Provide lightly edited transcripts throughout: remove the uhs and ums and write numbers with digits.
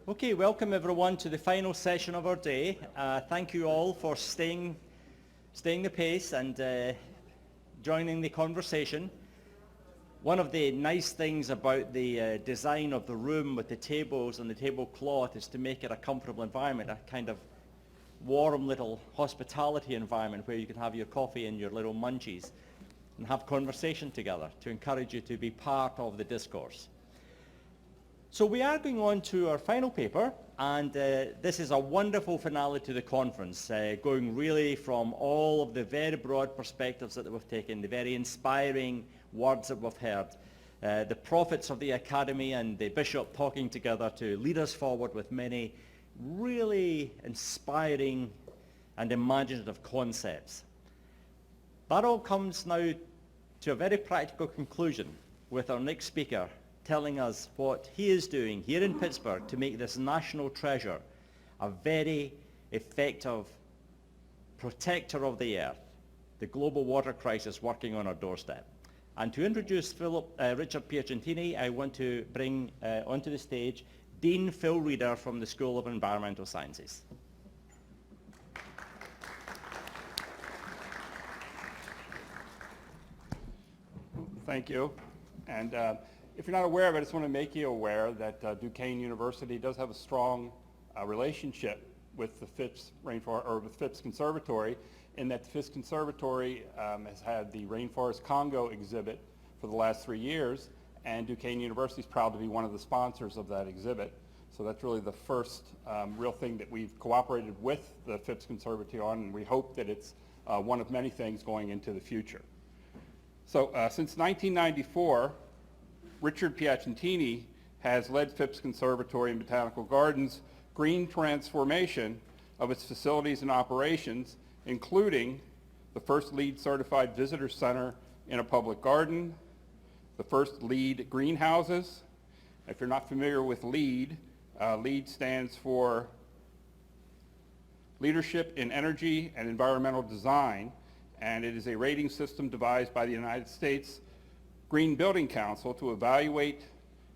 Okay, welcome everyone to the final session of our day. Thank you all for staying the pace and joining the conversation. One of the nice things about the design of the room with the tables and the tablecloth is to make it a comfortable environment, a kind of warm little hospitality environment where you can have your coffee and your little munchies and have conversation together to encourage you to be part of the discourse. So we are going on to our final paper, and this is a wonderful finale to the conference, going really from all of the very broad perspectives that we've taken, the very inspiring words that we've heard, the prophets of the Academy and the Bishop talking together to lead us forward with many really inspiring and imaginative concepts. That all comes now to a very practical conclusion with our next speaker telling us what he is doing here in Pittsburgh to make this national treasure a very effective protector of the earth, the global water crisis working on our doorstep. And to introduce Richard Piacentini, I want to bring onto the stage Dean Phil Reeder from the School of Environmental Sciences. Thank you. And if you're not aware of it, I just want to make you aware that Duquesne University does have a strong relationship with the Phipps with Phipps Conservatory, in that the Phipps Conservatory has had the Rainforest Congo exhibit for the last 3 years, and Duquesne University is proud to be one of the sponsors of that exhibit. So that's really the first real thing that we've cooperated with the Phipps Conservatory on, and we hope that it's one of many things going into the future. So since 1994, Richard Piacentini has led Phipps Conservatory and Botanical Gardens' green transformation of its facilities and operations, including the first LEED certified visitor center in a public garden, the first LEED greenhouses. If you're not familiar with LEED, LEED stands for Leadership in Energy and Environmental Design, and it is a rating system devised by the United States Green Building Council to evaluate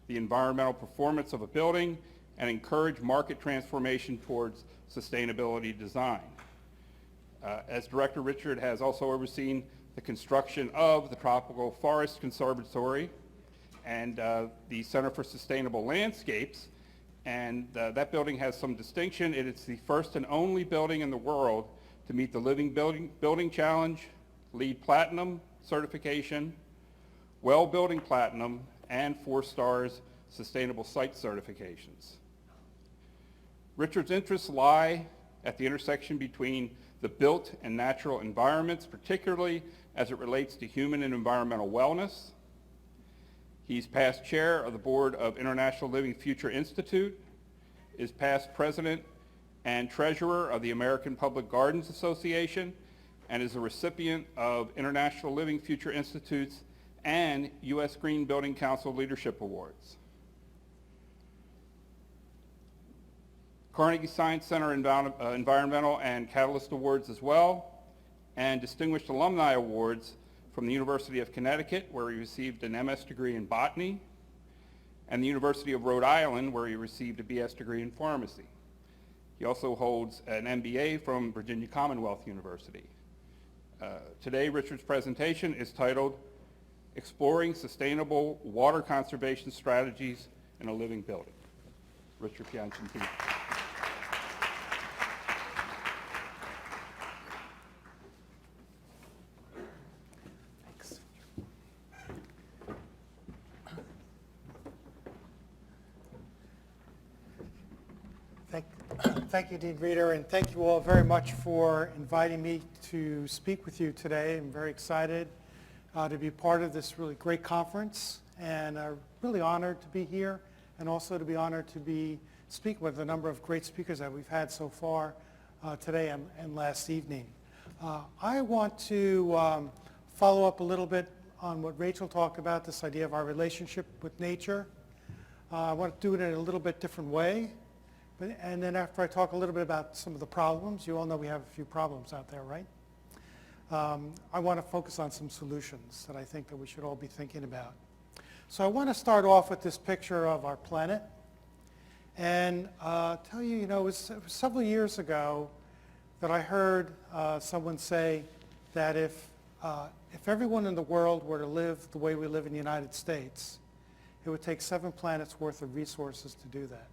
the environmental performance of a building and encourage market transformation towards sustainability design. As director, Richard has also overseen the construction of the Tropical Forest Conservatory and the Center for Sustainable Landscapes, and that building has some distinction. It is the first and only building in the world to meet the Living Building Challenge, LEED Platinum certification, WELL Building Platinum, and 4 stars Sustainable Site certifications. Richard's interests lie at the intersection between the built and natural environments, particularly as it relates to human and environmental wellness. He's past chair of the board of International Living Future Institute, is past president and treasurer of the American Public Gardens Association, and is a recipient of International Living Future Institute's and U.S. Green Building Council Leadership Awards. Carnegie Science Center Environmental and Catalyst Awards as well, and Distinguished Alumni Awards from the University of Connecticut, where he received an MS degree in botany, and the University of Rhode Island, where he received a BS degree in pharmacy. He also holds an MBA from Virginia Commonwealth University. Today, Richard's presentation is titled Exploring Sustainable Water Conservation Strategies in a Living Building. Richard Piacentini. Thank you, Dean Reeder, and thank you all very much for inviting me to speak with you today. I'm very excited to be part of this really great conference, and really honored to be here, and also to be honored to be speaking with a number of great speakers that we've had so far today and last evening. I want to follow up a little bit on what Rachel talked about, this idea of our relationship with nature. I want to do it in a little bit different way. And then after I talk a little bit about some of the problems, you all know we have a few problems out there, right? I want to focus on some solutions that I think that we should all be thinking about. So I want to start off with this picture of our planet. And tell you, it was several years ago that I heard someone say that if everyone in the world were to live the way we live in the United States, it would take 7 planets worth of resources to do that.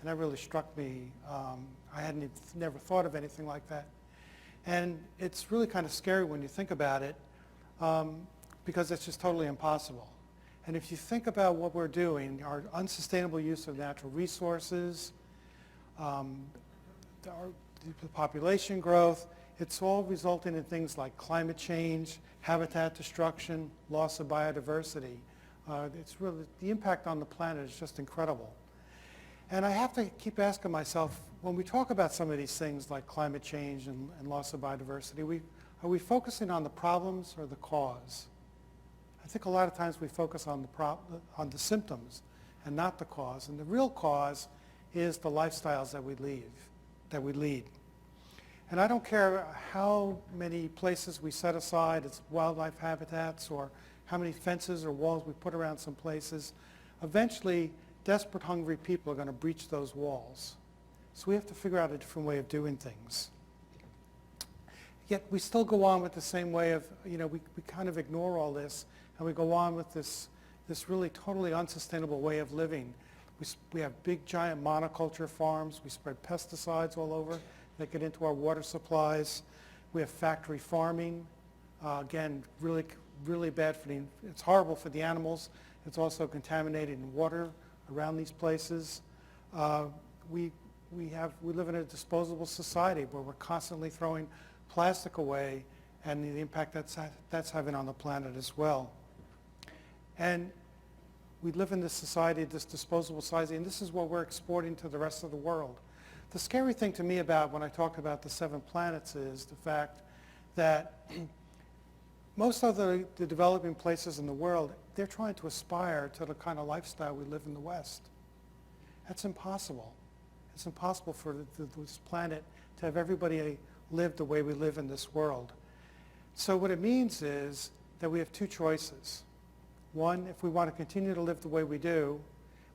And that really struck me. I hadn't never thought of anything like that. And it's really kind of scary when you think about it, because it's just totally impossible. And if you think about what we're doing, our unsustainable use of natural resources, the population growth, it's all resulting in things like climate change, habitat destruction, loss of biodiversity. It's really, the impact on the planet is just incredible. And I have to keep asking myself, when we talk about some of these things like climate change and loss of biodiversity, are we focusing on the problems or the cause? I think a lot of times we focus on the symptoms and not the cause. And the real cause is the lifestyles that we lead. And I don't care how many places we set aside as wildlife habitats or how many fences or walls we put around some places. Eventually, desperate, hungry people are going to breach those walls. So we have to figure out a different way of doing things. Yet we still go on with the same way of, we kind of ignore all this, and we go on with this really totally unsustainable way of living. We have big, giant monoculture farms. We spread pesticides all over that get into our water supplies. We have factory farming. Again, really, really bad for it's horrible for the animals. It's also contaminating water around these places. We live in a disposable society where we're constantly throwing plastic away, and the impact that's having on the planet as well. And we live in this society, this disposable society, and this is what we're exporting to the rest of the world. The scary thing to me about when I talk about the 7 planets is the fact that most of the developing places in the world, they're trying to aspire to the kind of lifestyle we live in the West. That's impossible. It's impossible for this planet to have everybody live the way we live in this world. So what it means is that we have 2 choices. One, if we want to continue to live the way we do,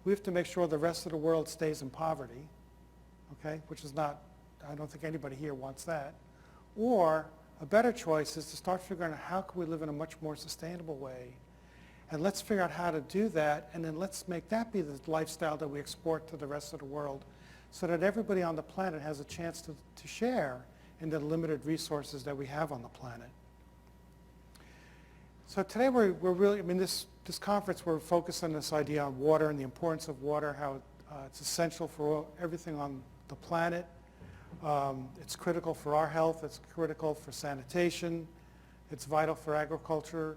we have to make sure the rest of the world stays in poverty, okay, which is not, I don't think anybody here wants that. Or a better choice is to start figuring out how can we live in a much more sustainable way. And let's figure out how to do that, and then let's make that be the lifestyle that we export to the rest of the world so that everybody on the planet has a chance to share in the limited resources that we have on the planet. So today we're really, this conference, we're focused on this idea on water and the importance of water, how it's essential for everything on the planet. It's critical for our health, it's critical for sanitation, it's vital for agriculture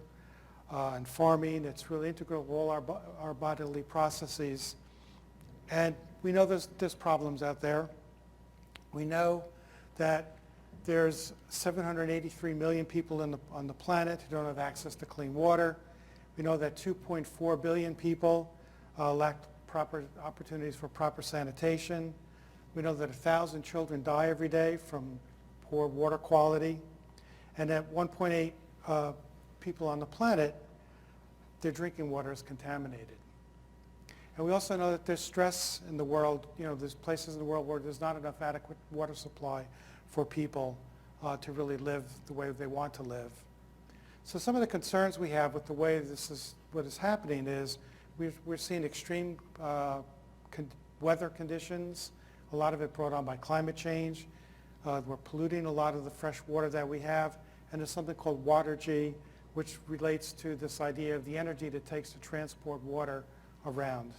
and farming, it's really integral to all our bodily processes. And we know there's problems out there. We know that there's 783 million people on the planet who don't have access to clean water. We know that 2.4 billion people lack proper opportunities for proper sanitation. We know that 1,000 children die every day from poor water quality. And that 1.8 people on the planet, their drinking water is contaminated. And we also know that there's stress in the world. There's places in the world where there's not enough adequate water supply for people to really live the way they want to live. So some of the concerns we have with the way what is happening is we're seeing extreme weather conditions, a lot of it brought on by climate change. We're polluting a lot of the fresh water that we have, and there's something called watergy, which relates to this idea of the energy that it takes to transport water around.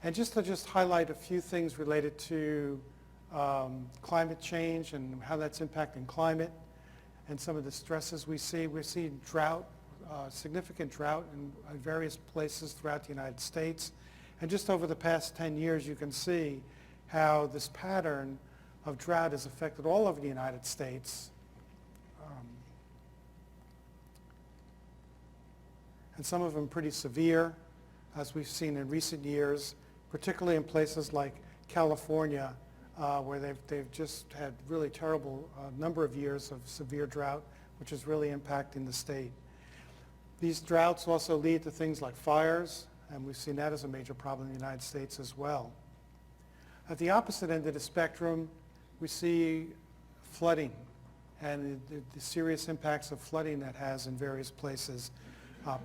And just to highlight a few things related to climate change and how that's impacting climate and some of the stresses we see. We're seeing drought, significant drought in various places throughout the United States. And just over the past 10 years, you can see how this pattern of drought has affected all over the United States. And some of them pretty severe, as we've seen in recent years, particularly in places like California, where they've just had really terrible number of years of severe drought, which is really impacting the state. These droughts also lead to things like fires and we've seen that as a major problem in the United States as well. At the opposite end of the spectrum, we see flooding and the serious impacts of flooding that has in various places.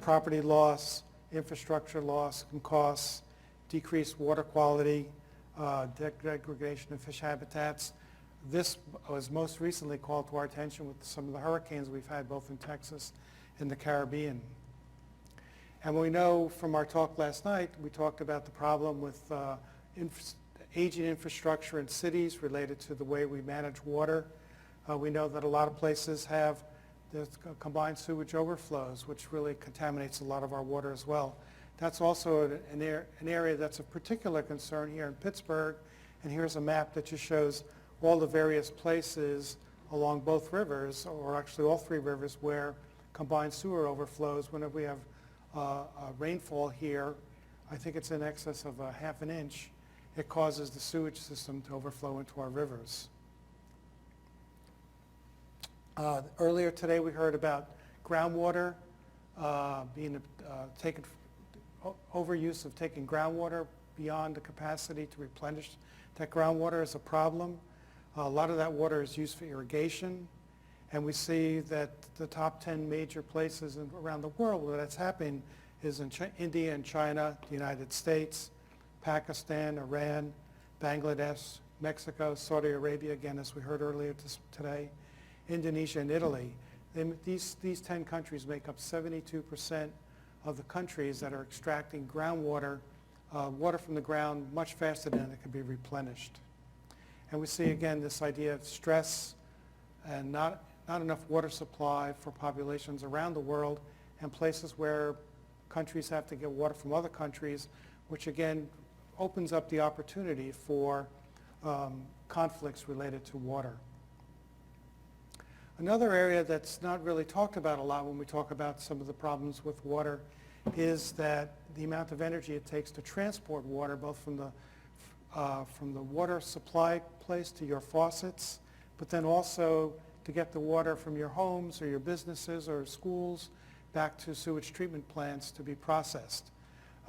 Property loss, infrastructure loss and costs, decreased water quality, degradation of fish habitats. This was most recently called to our attention with some of the hurricanes we've had both in Texas and the Caribbean. And we know from our talk last night, we talked about the problem with aging infrastructure in cities related to the way we manage water. We know that a lot of places have the combined sewage overflows, which really contaminates a lot of our water as well. That's also an area that's of particular concern here in Pittsburgh. And here's a map that just shows all the various places along both rivers, or actually all three rivers, where combined sewer overflows. Whenever we have rainfall here, I think it's in excess of a half an inch, it causes the sewage system to overflow into our rivers. Earlier today we heard about groundwater being taken, overuse of taking groundwater beyond the capacity to replenish that groundwater is a problem. A lot of that water is used for irrigation, and we see that the top 10 major places around the world where that's happening is in India and China, the United States, Pakistan, Iran, Bangladesh, Mexico, Saudi Arabia, again as we heard earlier today, Indonesia and Italy. These 10 countries make up 72% of the countries that are extracting groundwater, water from the ground much faster than it can be replenished. And we see again this idea of stress and not enough water supply for populations around the world, and places where countries have to get water from other countries, which again opens up the opportunity for conflicts related to water. Another area that's not really talked about a lot when we talk about some of the problems with water is that the amount of energy it takes to transport water, both from the water supply place to your faucets, but then also to get the water from your homes or your businesses or schools back to sewage treatment plants to be processed.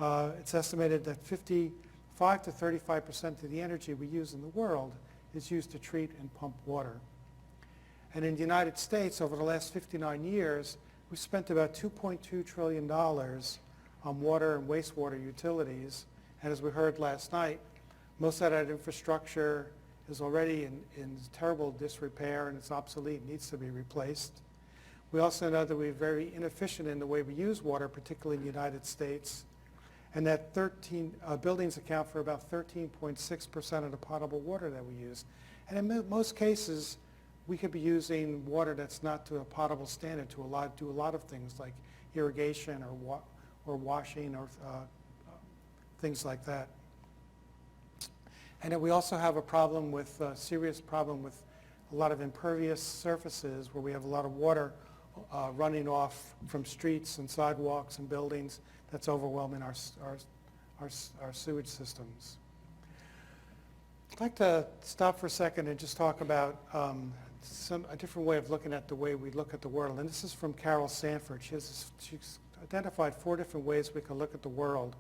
It's estimated that 55 to 35% of the energy we use in the world is used to treat and pump water. And in the United States, over the last 59 years, we've spent about $2.2 trillion on water and wastewater utilities. And as we heard last night, most of that infrastructure is already in terrible disrepair and it's obsolete and needs to be replaced. We also know that we're very inefficient in the way we use water, particularly in the United States, and that buildings account for about 13.6% of the potable water that we use. And in most cases, we could be using water that's not to a potable standard to do a lot of things like irrigation or washing or things like that. And then we also have a serious problem with a lot of impervious surfaces where we have a lot of water running off from streets and sidewalks and buildings that's overwhelming our sewage systems. I'd like to stop for a second and just talk about a different way of looking at the way we look at the world. And this is from Carol Sanford. She's identified 4 different ways we can look at the world.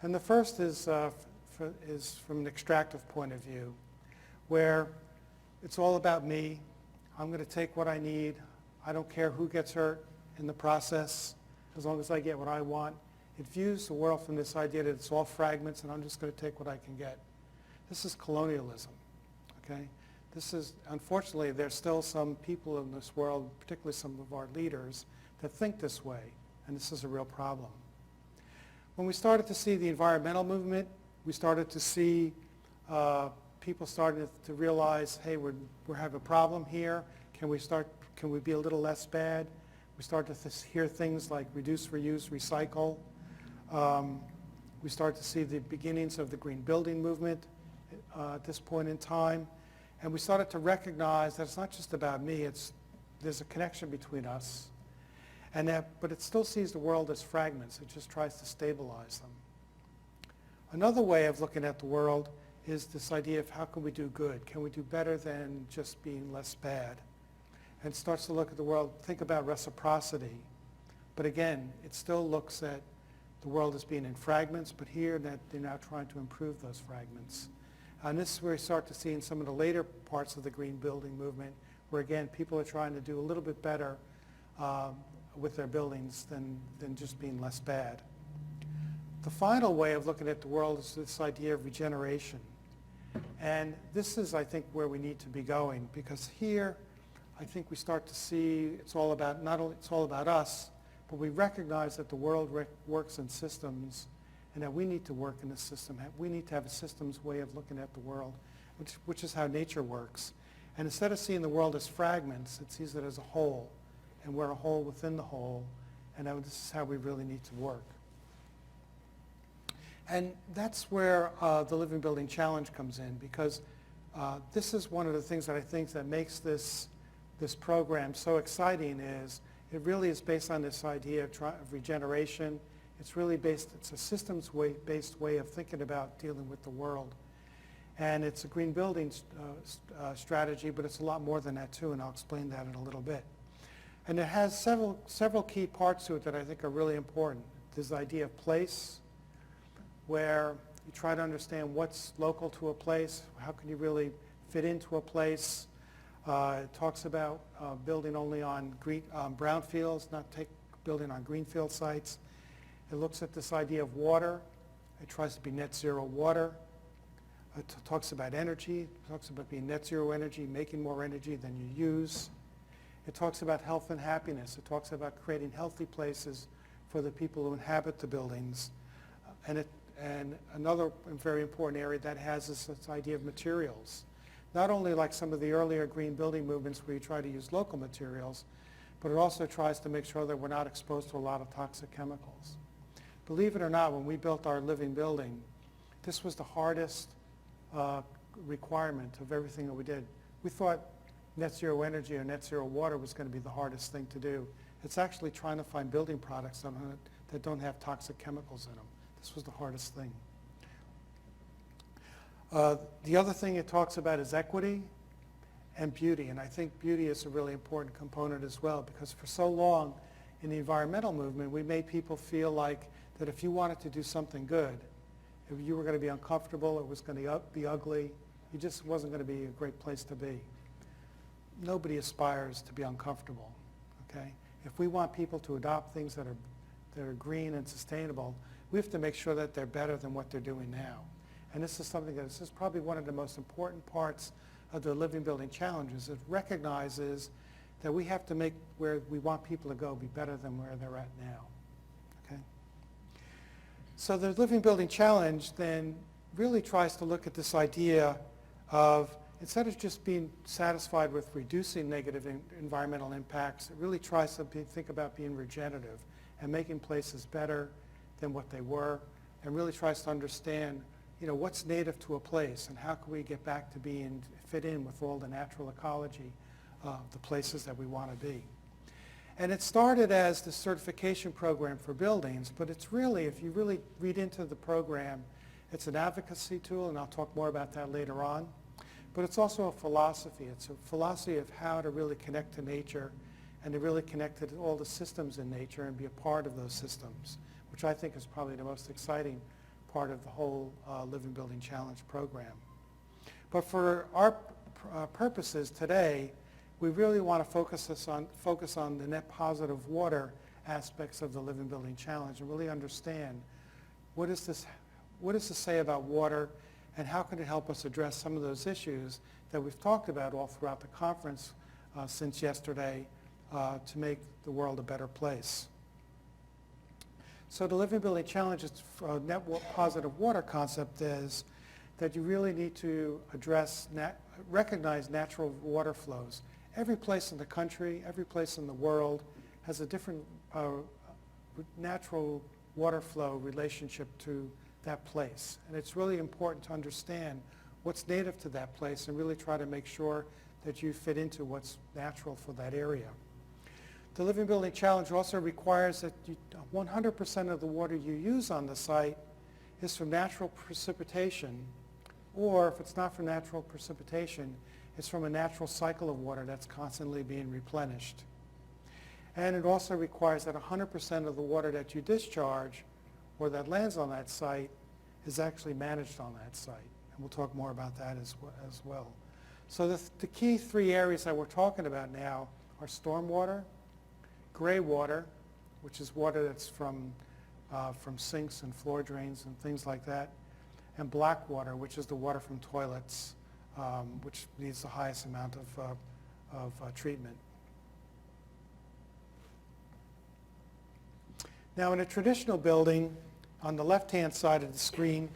And the first is from an extractive point of view, where it's all about me. I'm going to take what I need. I don't care who gets hurt in the process, as long as I get what I want. It views the world from this idea that it's all fragments and I'm just going to take what I can get. This is colonialism, okay? This is, unfortunately, there's still some people in this world, particularly some of our leaders, that think this way, and this is a real problem. When we started to see the environmental movement, we started to see people starting to realize, hey, we have a problem here. Can we be a little less bad? We started to hear things like reduce, reuse, recycle. We started to see the beginnings of the green building movement at this point in time. And we started to recognize that it's not just about me, there's a connection between us. But it still sees the world as fragments. It just tries to stabilize them. Another way of looking at the world is this idea of how can we do good? Can we do better than just being less bad? And starts to look at the world, think about reciprocity. But again, it still looks at the world as being in fragments, but here that they're now trying to improve those fragments. And this is where we start to see in some of the later parts of the green building movement, where again, people are trying to do a little bit better with their buildings than just being less bad. The final way of looking at the world is this idea of regeneration. And this is, I think, where we need to be going, because here, I think we start to see it's all about, not only it's all about us, but we recognize that the world works in systems and that we need to work in a system. We need to have a systems way of looking at the world, which is how nature works. And instead of seeing the world as fragments, it sees it as a whole, and we're a whole within the whole, and this is how we really need to work. And that's where the Living Building Challenge comes in, because this is one of the things that I think that makes this program so exciting. Is it really is based on this idea of regeneration. It's really based, it's a systems-based way of thinking about dealing with the world. And it's a green building strategy, but it's a lot more than that too, and I'll explain that in a little bit. And it has several key parts to it that I think are really important. There's the idea of place, where you try to understand what's local to a place, how can you really fit into a place. It talks about building only on brownfields, not building on greenfield sites. It looks at this idea of water. It tries to be net zero water. It talks about energy. It talks about being net zero energy, making more energy than you use. It talks about health and happiness. It talks about creating healthy places for the people who inhabit the buildings. And another very important area that has this idea of materials. Not only like some of the earlier green building movements where you try to use local materials, but it also tries to make sure that we're not exposed to a lot of toxic chemicals. Believe it or not, when we built our living building, this was the hardest requirement of everything that we did. We thought net zero energy or net zero water was going to be the hardest thing to do. It's actually trying to find building products that don't have toxic chemicals in them. This was the hardest thing. The other thing it talks about is equity and beauty, and I think beauty is a really important component as well, because for so long in the environmental movement, we made people feel like that if you wanted to do something good, if you were going to be uncomfortable, it was going to be ugly, it just wasn't going to be a great place to be. Nobody aspires to be uncomfortable, okay? If we want people to adopt things that are green and sustainable, we have to make sure that they're better than what they're doing now. And this is this is probably one of the most important parts of the Living Building Challenges. It recognizes that we have to make where we want people to go be better than where they're at now, okay? So the Living Building Challenge then really tries to look at this idea of, instead of just being satisfied with reducing negative environmental impacts, it really tries to think about being regenerative and making places better than what they were, and really tries to understand, what's native to a place and how can we get back to fit in with all the natural ecology of the places that we want to be. And it started as the certification program for buildings, but it's really, if you really read into the program, it's an advocacy tool, and I'll talk more about that later on. But it's also a philosophy. It's a philosophy of how to really connect to nature and to really connect to all the systems in nature and be a part of those systems, which I think is probably the most exciting part of the whole Living Building Challenge program. But for our purposes today, we really want to focus on the net positive water aspects of the Living Building Challenge and really understand what does this say about water, and how can it help us address some of those issues that we've talked about all throughout the conference since yesterday to make the world a better place. So the Living Building Challenge's net positive water concept is that you really need to recognize natural water flows. Every place in the country, every place in the world has a different natural water flow relationship to that place. And it's really important to understand what's native to that place and really try to make sure that you fit into what's natural for that area. The Living Building Challenge also requires that 100% of the water you use on the site is from natural precipitation, or if it's not from natural precipitation, it's from a natural cycle of water that's constantly being replenished. And it also requires that 100% of the water that you discharge or that lands on that site is actually managed on that site. And we'll talk more about that as well. So the key three areas that we're talking about now are stormwater, gray water, which is water that's from sinks and floor drains and things like that, and black water, which is the water from toilets, which needs the highest amount of treatment. Now, in a traditional building, on the left-hand side of the screen,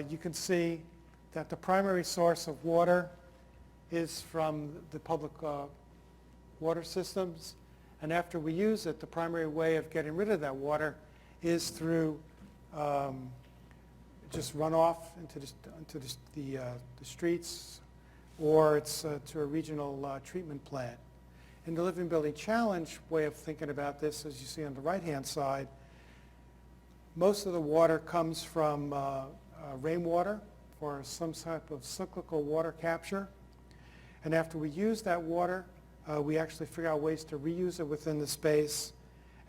you can see that the primary source of water is from the public water systems. And after we use it, the primary way of getting rid of that water is through just runoff into the streets, or it's to a regional treatment plant. In the Living Building Challenge way of thinking about this, as you see on the right-hand side, most of the water comes from rainwater or some type of cyclical water capture. And after we use that water, we actually figure out ways to reuse it within the space.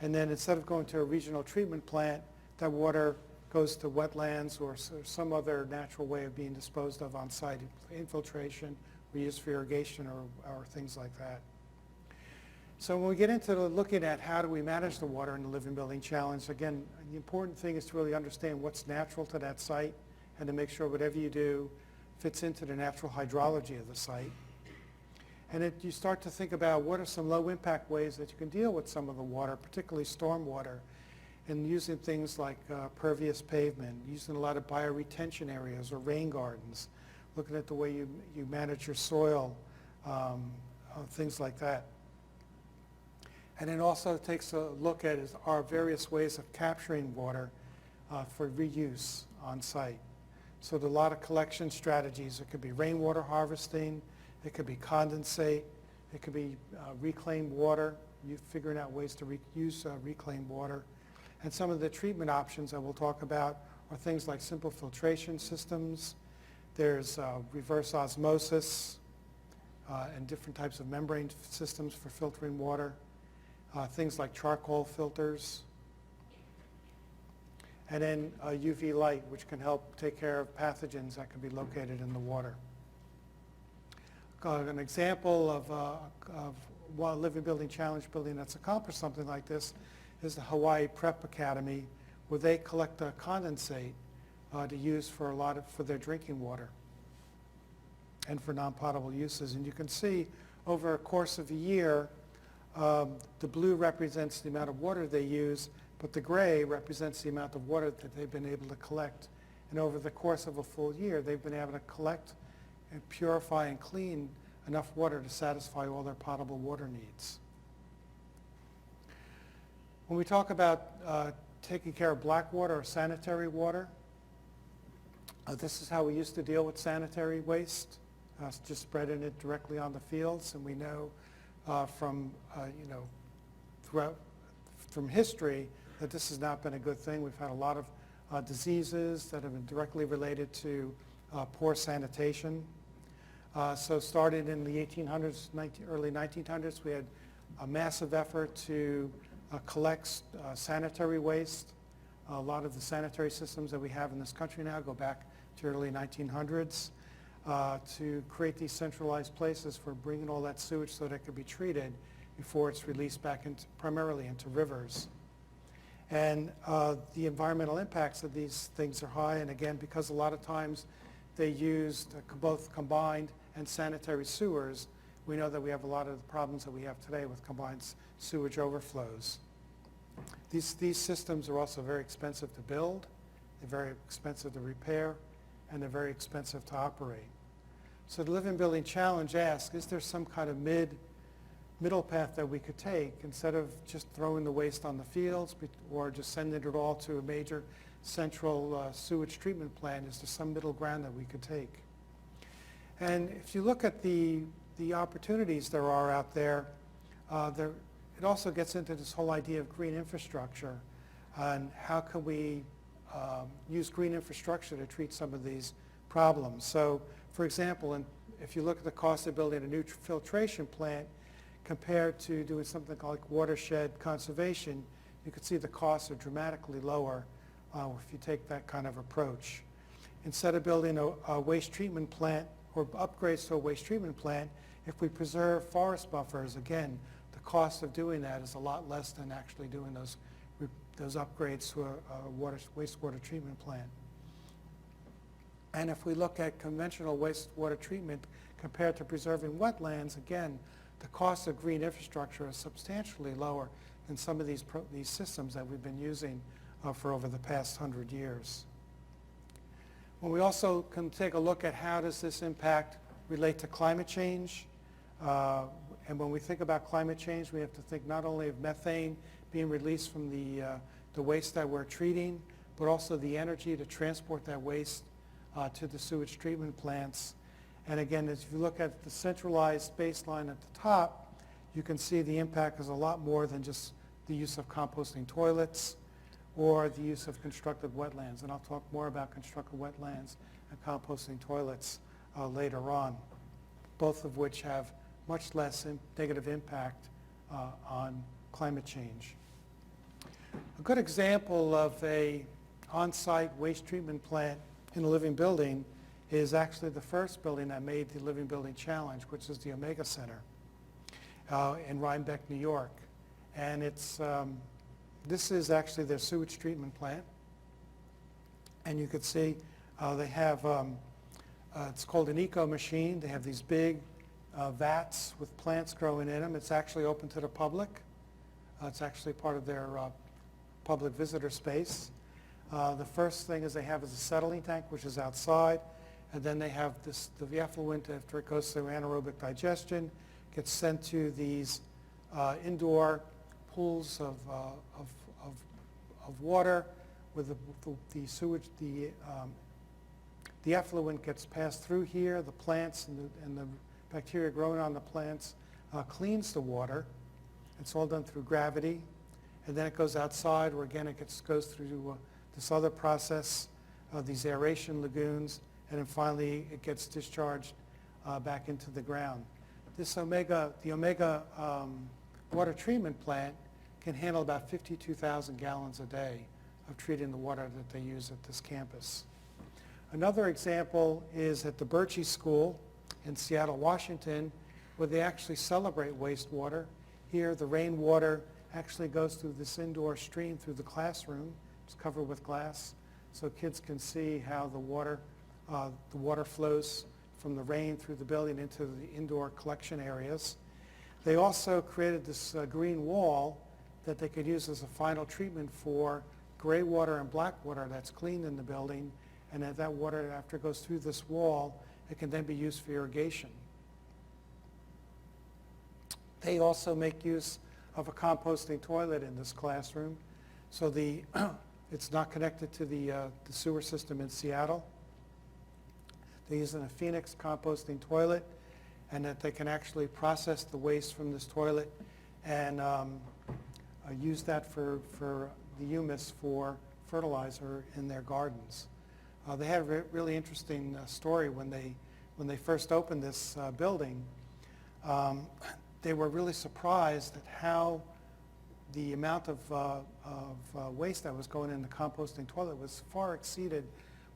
And then instead of going to a regional treatment plant, that water goes to wetlands or some other natural way of being disposed of on site, infiltration, reuse for irrigation or things like that. So when we get into looking at how do we manage the water in the Living Building Challenge, again, the important thing is to really understand what's natural to that site and to make sure whatever you do fits into the natural hydrology of the site. And you start to think about what are some low impact ways that you can deal with some of the water, particularly storm water, and using things like pervious pavement, using a lot of bioretention areas or rain gardens, looking at the way you manage your soil, things like that. And it also takes a look at our various ways of capturing water for reuse on site. So there are a lot of collection strategies. It could be rainwater harvesting, it could be condensate, it could be reclaimed water, figuring out ways to use reclaimed water. And some of the treatment options that we'll talk about are things like simple filtration systems. There's reverse osmosis and different types of membrane systems for filtering water. Things like charcoal filters. And then UV light, which can help take care of pathogens that can be located in the water. An example of one Living Building Challenge building that's accomplished something like this is the Hawaii Prep Academy, where they collect condensate to use for for their drinking water and for non-potable uses. And you can see over a course of a year, the blue represents the amount of water they use, but the gray represents the amount of water that they've been able to collect. And over the course of a full year, they've been able to collect and purify and clean enough water to satisfy all their potable water needs. When we talk about taking care of black water or sanitary water, this is how we used to deal with sanitary waste, just spreading it directly on the fields. And we know from history that this has not been a good thing. We've had a lot of diseases that have been directly related to poor sanitation. So starting in the 1800s, early 1900s, we had a massive effort to collect sanitary waste. A lot of the sanitary systems that we have in this country now go back to early 1900s. To create these centralized places for bringing all that sewage so that it could be treated before it's released back primarily into rivers. And the environmental impacts of these things are high, and again, because a lot of times they used both combined and sanitary sewers, we know that we have a lot of the problems that we have today with combined sewage overflows. These systems are also very expensive to build, they're very expensive to repair, and they're very expensive to operate. So the Living Building Challenge asks, is there some kind of middle path that we could take instead of just throwing the waste on the fields or just sending it all to a major central sewage treatment plant? Is there some middle ground that we could take? And if you look at the opportunities there are out there, it also gets into this whole idea of green infrastructure and how can we use green infrastructure to treat some of these problems. So, for example, if you look at the cost of building a new filtration plant compared to doing something like watershed conservation, you can see the costs are dramatically lower if you take that kind of approach. Instead of building a waste treatment plant or upgrades to a waste treatment plant, if we preserve forest buffers, again, the cost of doing that is a lot less than actually doing those upgrades to a wastewater treatment plant. And if we look at conventional wastewater treatment compared to preserving wetlands, again, the cost of green infrastructure is substantially lower than some of these systems that we've been using for over the past 100 years. When we also can take a look at how does this impact relate to climate change, and when we think about climate change, we have to think not only of methane being released from the waste that we're treating, but also the energy to transport that waste to the sewage treatment plants. And again, if you look at the centralized baseline at the top, you can see the impact is a lot more than just the use of composting toilets or the use of constructed wetlands. And I'll talk more about constructed wetlands and composting toilets later on, both of which have much less negative impact on climate change. A good example of a on-site waste treatment plant in a living building is actually the first building that made the Living Building Challenge, which is the Omega Center in Rhinebeck, New York. And this is actually their sewage treatment plant. And you can see they have, it's called an eco machine. They have these big vats with plants growing in them. It's actually open to the public. It's actually part of their public visitor space. The first thing is they have is a settling tank, which is outside. And then they have the effluent, after it goes through anaerobic digestion, gets sent to these indoor pools of water where the sewage, the effluent gets passed through here. The plants and the bacteria growing on the plants cleans the water. It's all done through gravity. And then it goes outside where again it goes through this other process, these aeration lagoons, and then finally it gets discharged back into the ground. The Omega water treatment plant can handle about 52,000 gallons a day of treating the water that they use at this campus. Another example is at the Birchie School in Seattle, Washington, where they actually celebrate wastewater. Here the rainwater actually goes through this indoor stream through the classroom. It's covered with glass, so kids can see how the water flows from the rain through the building into the indoor collection areas. They also created this green wall that they could use as a final treatment for gray water and black water that's cleaned in the building, and that water, after it goes through this wall, it can then be used for irrigation. They also make use of a composting toilet in this classroom, so it's not connected to the sewer system in Seattle. They're using a Phoenix composting toilet, and that they can actually process the waste from this toilet and use that for the humus for fertilizer in their gardens. They had a really interesting story when they first opened this building. They were really surprised at how the amount of waste that was going in the composting toilet was far exceeded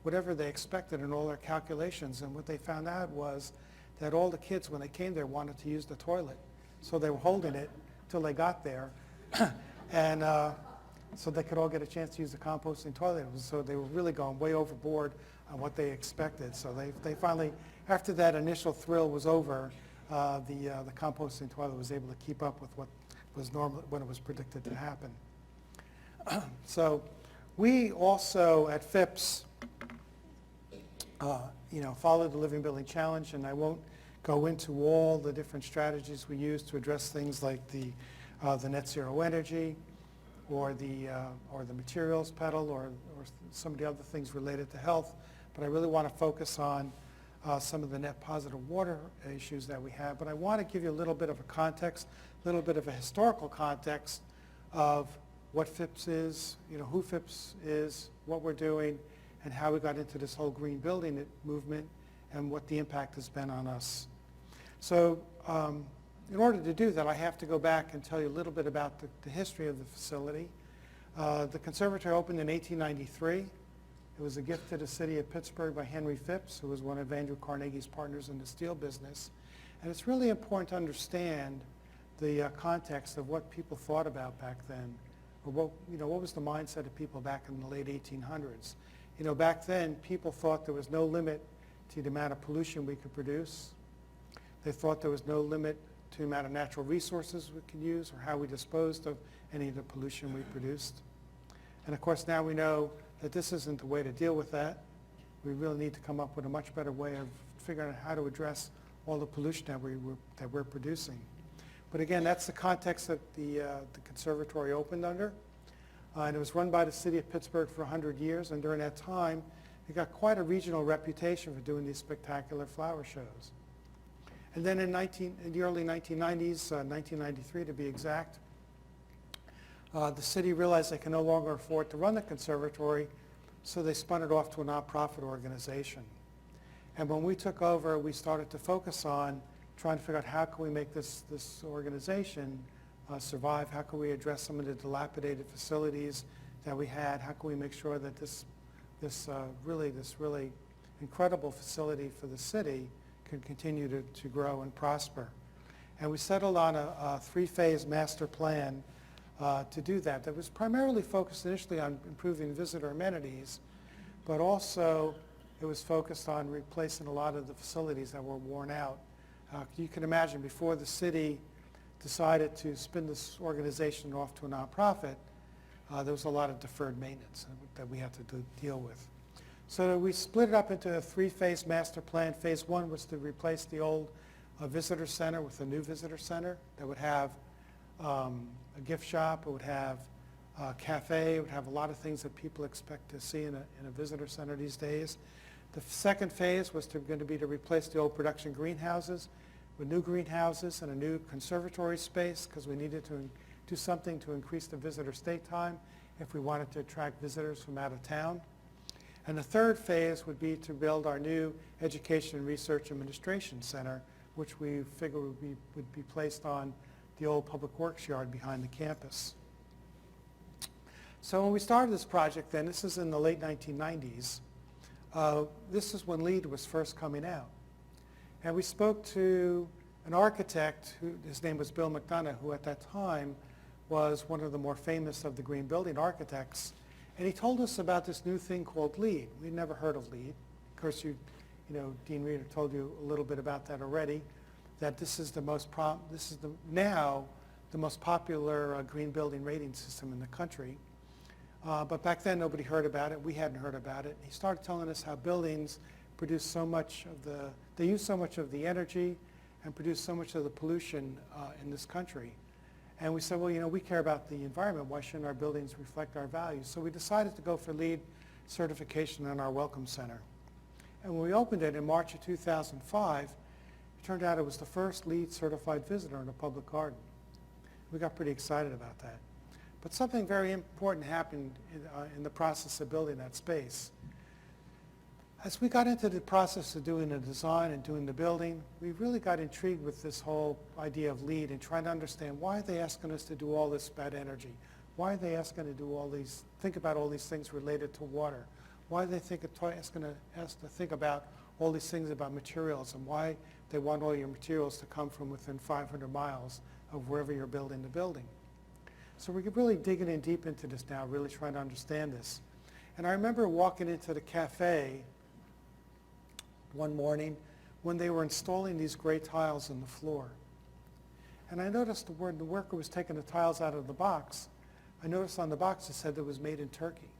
whatever they expected in all their calculations. And what they found out was that all the kids, when they came there, wanted to use the toilet. So they were holding it till they got there. And so they could all get a chance to use the composting toilet. So they were really going way overboard on what they expected. So they finally, after that initial thrill was over, the composting toilet was able to keep up with what was normal, when it was predicted to happen. So we also at FIPS follow the Living Building Challenge, and I won't go into all the different strategies we use to address things like the net zero energy, or the materials pedal, or some of the other things related to health. But I really want to focus on some of the net positive water issues that we have. But I want to give you a little bit of a context, a little bit of a historical context of what FIPS is, who FIPS is, what we're doing, and how we got into this whole green building movement, and what the impact has been on us. So in order to do that, I have to go back and tell you a little bit about the history of the facility. The conservatory opened in 1893. It was a gift to the city of Pittsburgh by Henry Phipps, who was one of Andrew Carnegie's partners in the steel business. And it's really important to understand the context of what people thought about back then, or what was the mindset of people back in the late 1800s. Back then, people thought there was no limit to the amount of pollution we could produce. They thought there was no limit to the amount of natural resources we could use or how we disposed of any of the pollution we produced. And of course, now we know that this isn't the way to deal with that. We really need to come up with a much better way of figuring out how to address all the pollution that we're producing. But again, that's the context that the conservatory opened under. And it was run by the city of Pittsburgh for 100 years. And during that time, it got quite a regional reputation for doing these spectacular flower shows. And then in the early 1990s, 1993 to be exact, the city realized they can no longer afford to run the conservatory, so they spun it off to a nonprofit organization. And when we took over, we started to focus on trying to figure out how can we make this organization survive, how can we address some of the dilapidated facilities that we had, how can we make sure that this really incredible facility for the city can continue to grow and prosper. And we settled on a three-phase master plan to do that. That was primarily focused initially on improving visitor amenities, but also it was focused on replacing a lot of the facilities that were worn out. You can imagine before the city decided to spin this organization off to a nonprofit, there was a lot of deferred maintenance that we had to deal with. So we split it up into a three-phase master plan. Phase one was to replace the old visitor center with a new visitor center that would have a gift shop, it would have a cafe, it would have a lot of things that people expect to see in a visitor center these days. The second phase was going to be to replace the old production greenhouses with new greenhouses and a new conservatory space, because we needed to do something to increase the visitor stay time if we wanted to attract visitors from out of town. And the third phase would be to build our new Education and Research Administration Center, which we figure would be placed on the old Public Works yard behind the campus. So when we started this project then, this is in the late 1990s, this is when LEED was first coming out. And we spoke to an architect, his name was Bill McDonough, who at that time was one of the more famous of the green building architects. And he told us about this new thing called LEED. We'd never heard of LEED. Of course, Dean Reeder told you a little bit about that already, that this is now the most popular green building rating system in the country. But back then, nobody heard about it. We hadn't heard about it. He started telling us how buildings produce so much of they use so much of the energy and produce so much of the pollution in this country. And we said, well, we care about the environment. Why shouldn't our buildings reflect our values? So we decided to go for LEED certification in our Welcome Center. And when we opened it in March of 2005, it turned out it was the first LEED certified visitor in a public garden. We got pretty excited about that. But something very important happened in the process of building that space. As we got into the process of doing the design and doing the building, we really got intrigued with this whole idea of LEED and trying to understand why are they asking us to do all this bad energy? Why are they asking to do think about all these things related to water? Why are they asking us to think about all these things about materials and why they want all your materials to come from within 500 miles of wherever you're building the building? So we're really digging in deep into this now, really trying to understand this. And I remember walking into the cafe one morning when they were installing these gray tiles in the floor. And I noticed when the worker was taking the tiles out of the box, I noticed on the box it said it was made in Turkey.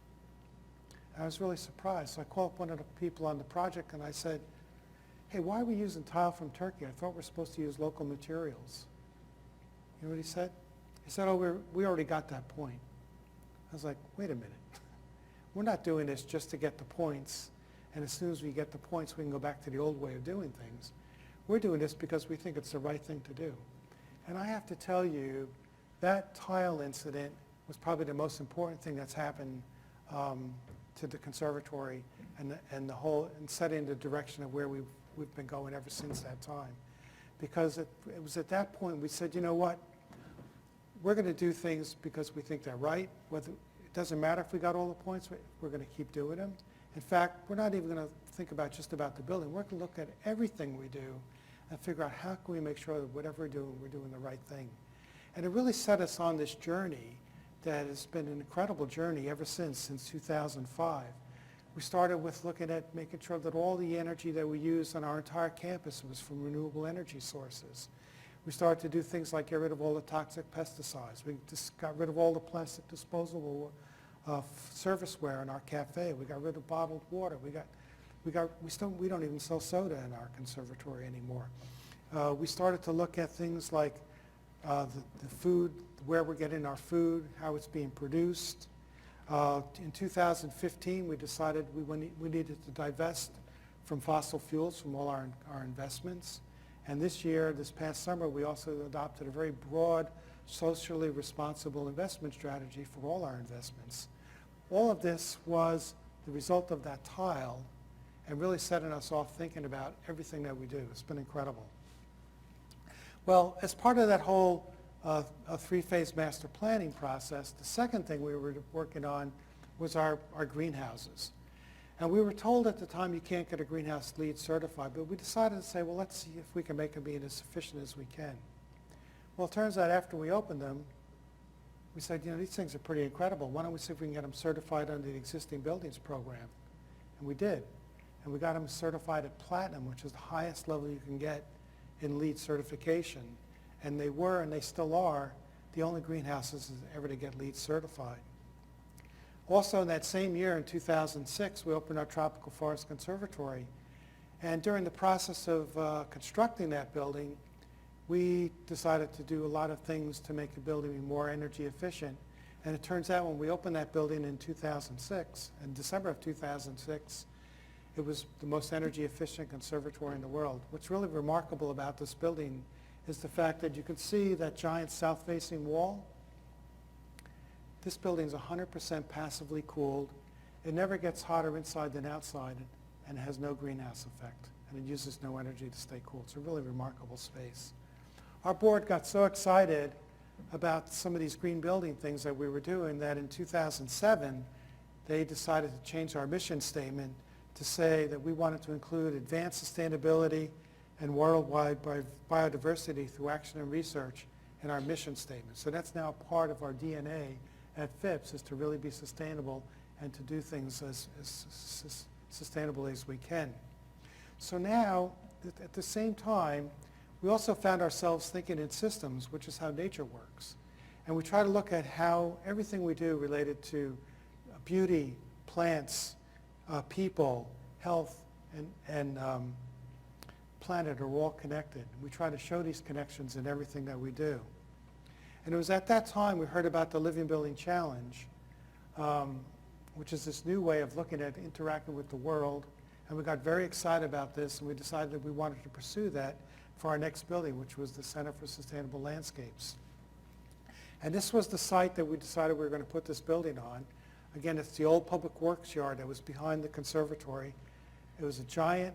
I was really surprised. So I called up one of the people on the project and I said, hey, why are we using tile from Turkey? I thought we're supposed to use local materials. You know what he said? He said, oh, we already got that point. I was like, wait a minute. We're not doing this just to get the points, and as soon as we get the points, we can go back to the old way of doing things. We're doing this because we think it's the right thing to do. And I have to tell you, that tile incident was probably the most important thing that's happened to the conservatory and setting the direction of where we've been going ever since that time. Because it was at that point we said, you know what? We're going to do things because we think they're right. Whether doesn't matter if we got all the points, we're going to keep doing them. In fact, we're not even going to think about just about the building. We're going to look at everything we do and figure out how can we make sure that whatever we're doing the right thing. And it really set us on this journey that has been an incredible journey ever since 2005. We started with looking at making sure that all the energy that we use on our entire campus was from renewable energy sources. We started to do things like get rid of all the toxic pesticides. We just got rid of all the plastic disposable serviceware in our cafe. We got rid of bottled water. We don't even sell soda in our conservatory anymore. We started to look at things like the food, where we're getting our food, how it's being produced. In 2015, we decided we needed to divest from fossil fuels from all our investments. And this past summer, we also adopted a very broad, socially responsible investment strategy for all our investments. All of this was the result of that tile and really setting us off thinking about everything that we do. It's been incredible. Well, as part of that whole three-phase master planning process, the second thing we were working on was our greenhouses. And we were told at the time you can't get a greenhouse LEED certified, but we decided to say, well, let's see if we can make them be as efficient as we can. Well, it turns out after we opened them, we said, these things are pretty incredible. Why don't we see if we can get them certified under the existing buildings program? And we did. And we got them certified at Platinum, which is the highest level you can get in LEED certification. And they were, and they still are, the only greenhouses ever to get LEED certified. Also in that same year, in 2006, we opened our Tropical Forest Conservatory. And during the process of constructing that building, we decided to do a lot of things to make the building be more energy efficient. And it turns out when we opened that building in 2006, in December of 2006, it was the most energy efficient conservatory in the world. What's really remarkable about this building is the fact that you can see that giant south-facing wall. This building is 100% passively cooled. It never gets hotter inside than outside, and it has no greenhouse effect, and it uses no energy to stay cool. It's a really remarkable space. Our board got so excited about some of these green building things that we were doing that in 2007, they decided to change our mission statement to say that we wanted to include advanced sustainability and worldwide biodiversity through action and research in our mission statement. So that's now part of our DNA at Phipps, is to really be sustainable and to do things as sustainably as we can. So now, at the same time, we also found ourselves thinking in systems, which is how nature works. And we try to look at how everything we do related to beauty, plants, people, health, and planet are all connected. We try to show these connections in everything that we do. And it was at that time we heard about the Living Building Challenge, which is this new way of looking at interacting with the world. And we got very excited about this, and we decided that we wanted to pursue that for our next building, which was the Center for Sustainable Landscapes. And this was the site that we decided we were going to put this building on. Again, it's the old Public Works yard that was behind the conservatory. It was a giant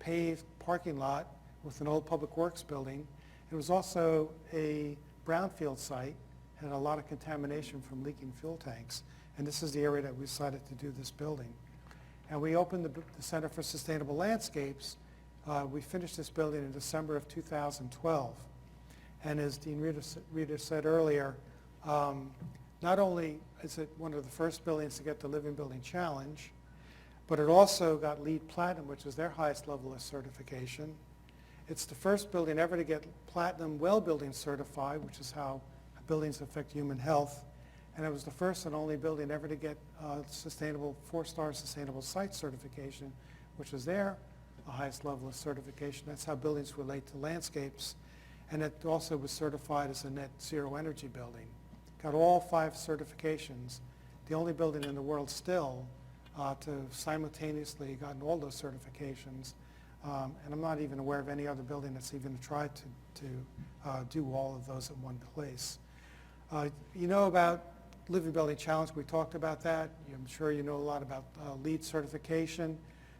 paved parking lot with an old Public Works building. It was also a brownfield site, had a lot of contamination from leaking fuel tanks. And this is the area that we decided to do this building. And we opened the Center for Sustainable Landscapes. We finished this building in December of 2012. And as Dean Reeder said earlier, not only is it one of the first buildings to get the Living Building Challenge, but it also got LEED Platinum, which is their highest level of certification. It's the first building ever to get Platinum Well Building certified, which is how buildings affect human health. And it was the first and only building ever to get sustainable 4-star sustainable site certification, which is their highest level of certification. That's how buildings relate to landscapes. And it also was certified as a net zero energy building. Got all 5 certifications. The only building in the world still to simultaneously gotten all those certifications. And I'm not even aware of any other building that's even tried to do all of those in one place. You know about Living Building Challenge, we talked about that. I'm sure you know a lot about LEED certification.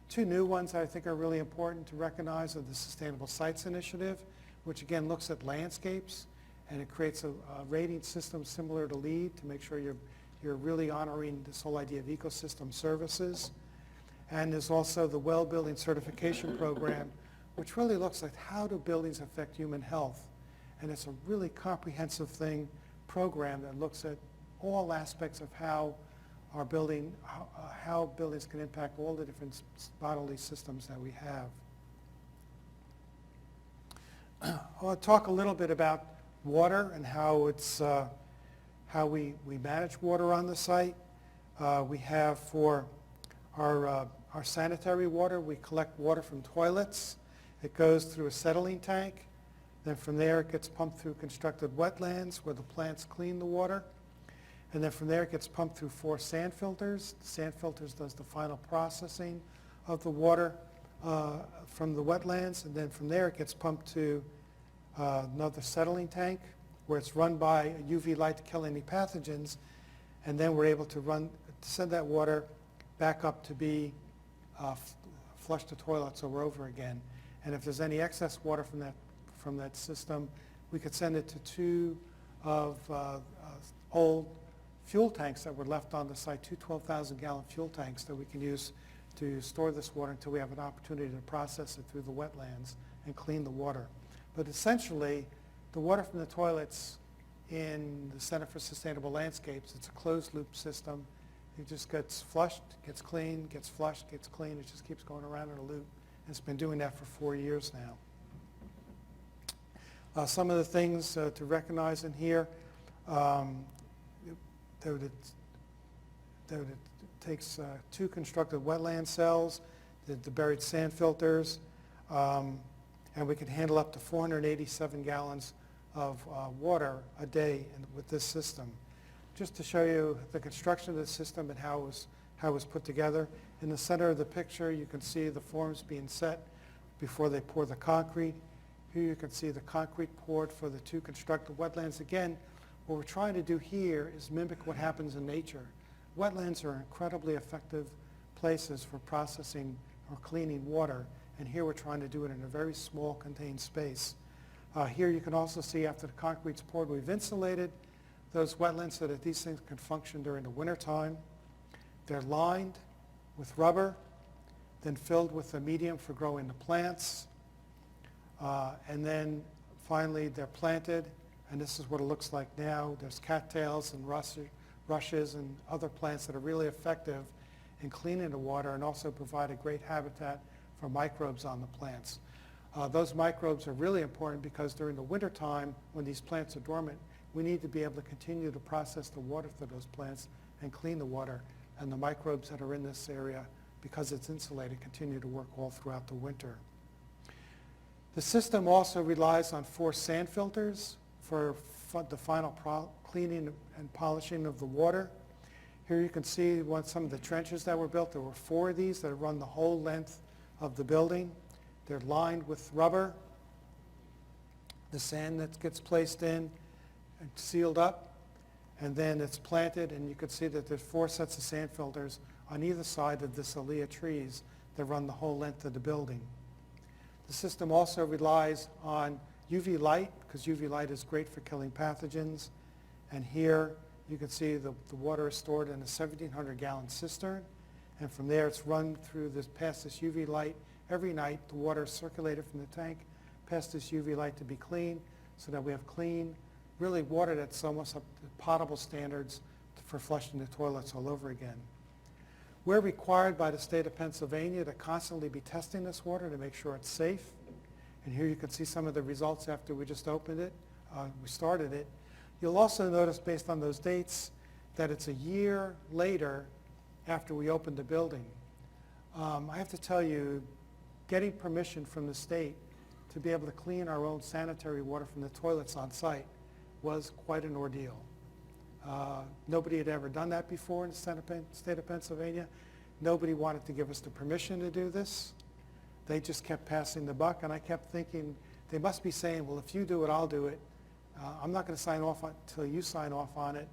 2 new ones that I think are really important to recognize are the Sustainable Sites Initiative, which again looks at landscapes, and it creates a rating system similar to LEED to make sure you're here really honoring this whole idea of ecosystem services. And there's also the Well Building Certification Program, which really looks at how do buildings affect human health. And it's a really comprehensive program that looks at all aspects of how our building, how buildings can impact all the different bodily systems that we have. I want to talk a little bit about water and how it's how we manage water on the site. We have for our sanitary water, we collect water from toilets. It goes through a settling tank. Then from there it gets pumped through constructed wetlands where the plants clean the water. And then from there it gets pumped through 4 sand filters. The sand filters does the final processing of the water from the wetlands. And then from there it gets pumped to another settling tank where it's run by a UV light to kill any pathogens. And then we're able to send that water back up to be flushed the toilets over again. And if there's any excess water from that system, we could send it to 2 of old fuel tanks that were left on the site, 2 12,000-gallon fuel tanks that we can use to store this water until we have an opportunity to process it through the wetlands and clean the water. But essentially, the water from the toilets in the Center for Sustainable Landscapes, it's a closed-loop system. It just gets flushed, gets cleaned, gets flushed, gets cleaned. It just keeps going around in a loop. And it's been doing that for 4 years now. Some of the things to recognize in here, it takes 2 constructed wetland cells, the buried sand filters, and we can handle up to 487 gallons of water a day with this system. Just to show you the construction of the system and how it was put together. In the center of the picture, you can see the forms being set before they pour the concrete. Here you can see the concrete poured for the 2 constructed wetlands. Again, what we're trying to do here is mimic what happens in nature. Wetlands are incredibly effective places for processing or cleaning water, and here we're trying to do it in a very small contained space. Here you can also see after the concrete's poured, we've insulated those wetlands so that these things can function during the wintertime. They're lined with rubber, then filled with a medium for growing the plants, and then finally they're planted, and this is what it looks like now. There's cattails and rushes and other plants that are really effective in cleaning the water and also provide a great habitat for microbes on the plants. Those microbes are really important because during the wintertime, when these plants are dormant, we need to be able to continue to process the water through those plants and clean the water. And the microbes that are in this area, because it's insulated, continue to work all throughout the winter. The system also relies on 4 sand filters for the final cleaning and polishing of the water. Here you can see some of the trenches that were built. There were 4 of these that run the whole length of the building. They're lined with rubber. The sand that gets placed in and sealed up, and then it's planted, and you can see that there's 4 sets of sand filters on either side of this alea trees that run the whole length of the building. The system also relies on UV light, because UV light is great for killing pathogens. And here you can see the water is stored in a 1,700-gallon cistern, and from there it's run through past this UV light. Every night the water is circulated from the tank past this UV light to be clean, so that we have clean, really water that's almost up to potable standards for flushing the toilets all over again. We're required by the state of Pennsylvania to constantly be testing this water to make sure it's safe. And here you can see some of the results after we just opened it, we started it. You'll also notice based on those dates that it's a year later after we opened the building. I have to tell you, getting permission from the state to be able to clean our own sanitary water from the toilets on site was quite an ordeal. Nobody had ever done that before in the state of Pennsylvania. Nobody wanted to give us the permission to do this. They just kept passing the buck, and I kept thinking, they must be saying, well, if you do it, I'll do it. I'm not going to sign off until you sign off on it.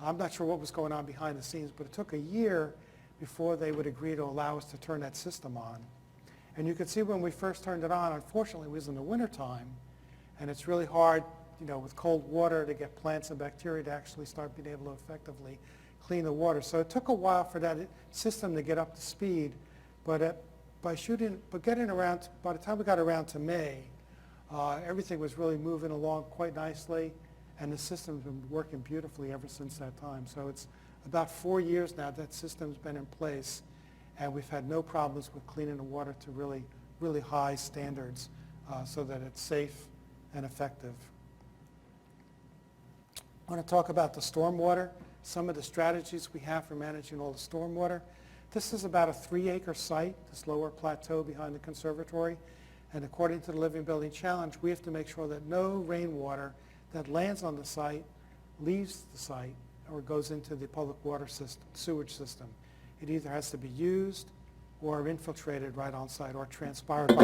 I'm not sure what was going on behind the scenes, but it took a year before they would agree to allow us to turn that system on. And you can see when we first turned it on, unfortunately, it was in the wintertime, and it's really hard, with cold water to get plants and bacteria to actually start being able to effectively clean the water. So it took a while for that system to get up to speed, but by getting around, by the time we got around to May, everything was really moving along quite nicely, and the system's been working beautifully ever since that time. So it's about 4 years now that system's been in place, and we've had no problems with cleaning the water to really, really high standards so that it's safe and effective. I want to talk about the stormwater, some of the strategies we have for managing all the stormwater. This is about a 3-acre site, this lower plateau behind the conservatory, and according to the Living Building Challenge, we have to make sure that no rainwater that lands on the site leaves the site or goes into the public water system, sewage system. It either has to be used or infiltrated right on site or transpired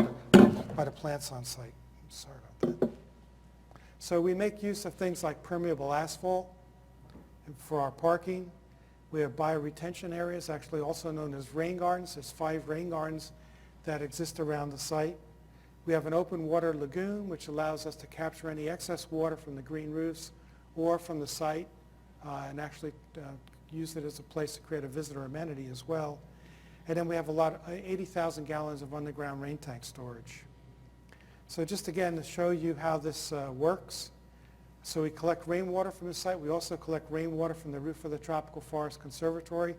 by the plants on site. I'm sorry about that. So we make use of things like permeable asphalt for our parking. We have bioretention areas, actually also known as rain gardens. There's 5 rain gardens that exist around the site. We have an open water lagoon, which allows us to capture any excess water from the green roofs or from the site and actually use it as a place to create a visitor amenity as well. And then we have 80,000 gallons of underground rain tank storage. So just again to show you how this works. So we collect rainwater from the site. We also collect rainwater from the roof of the Tropical Forest Conservatory.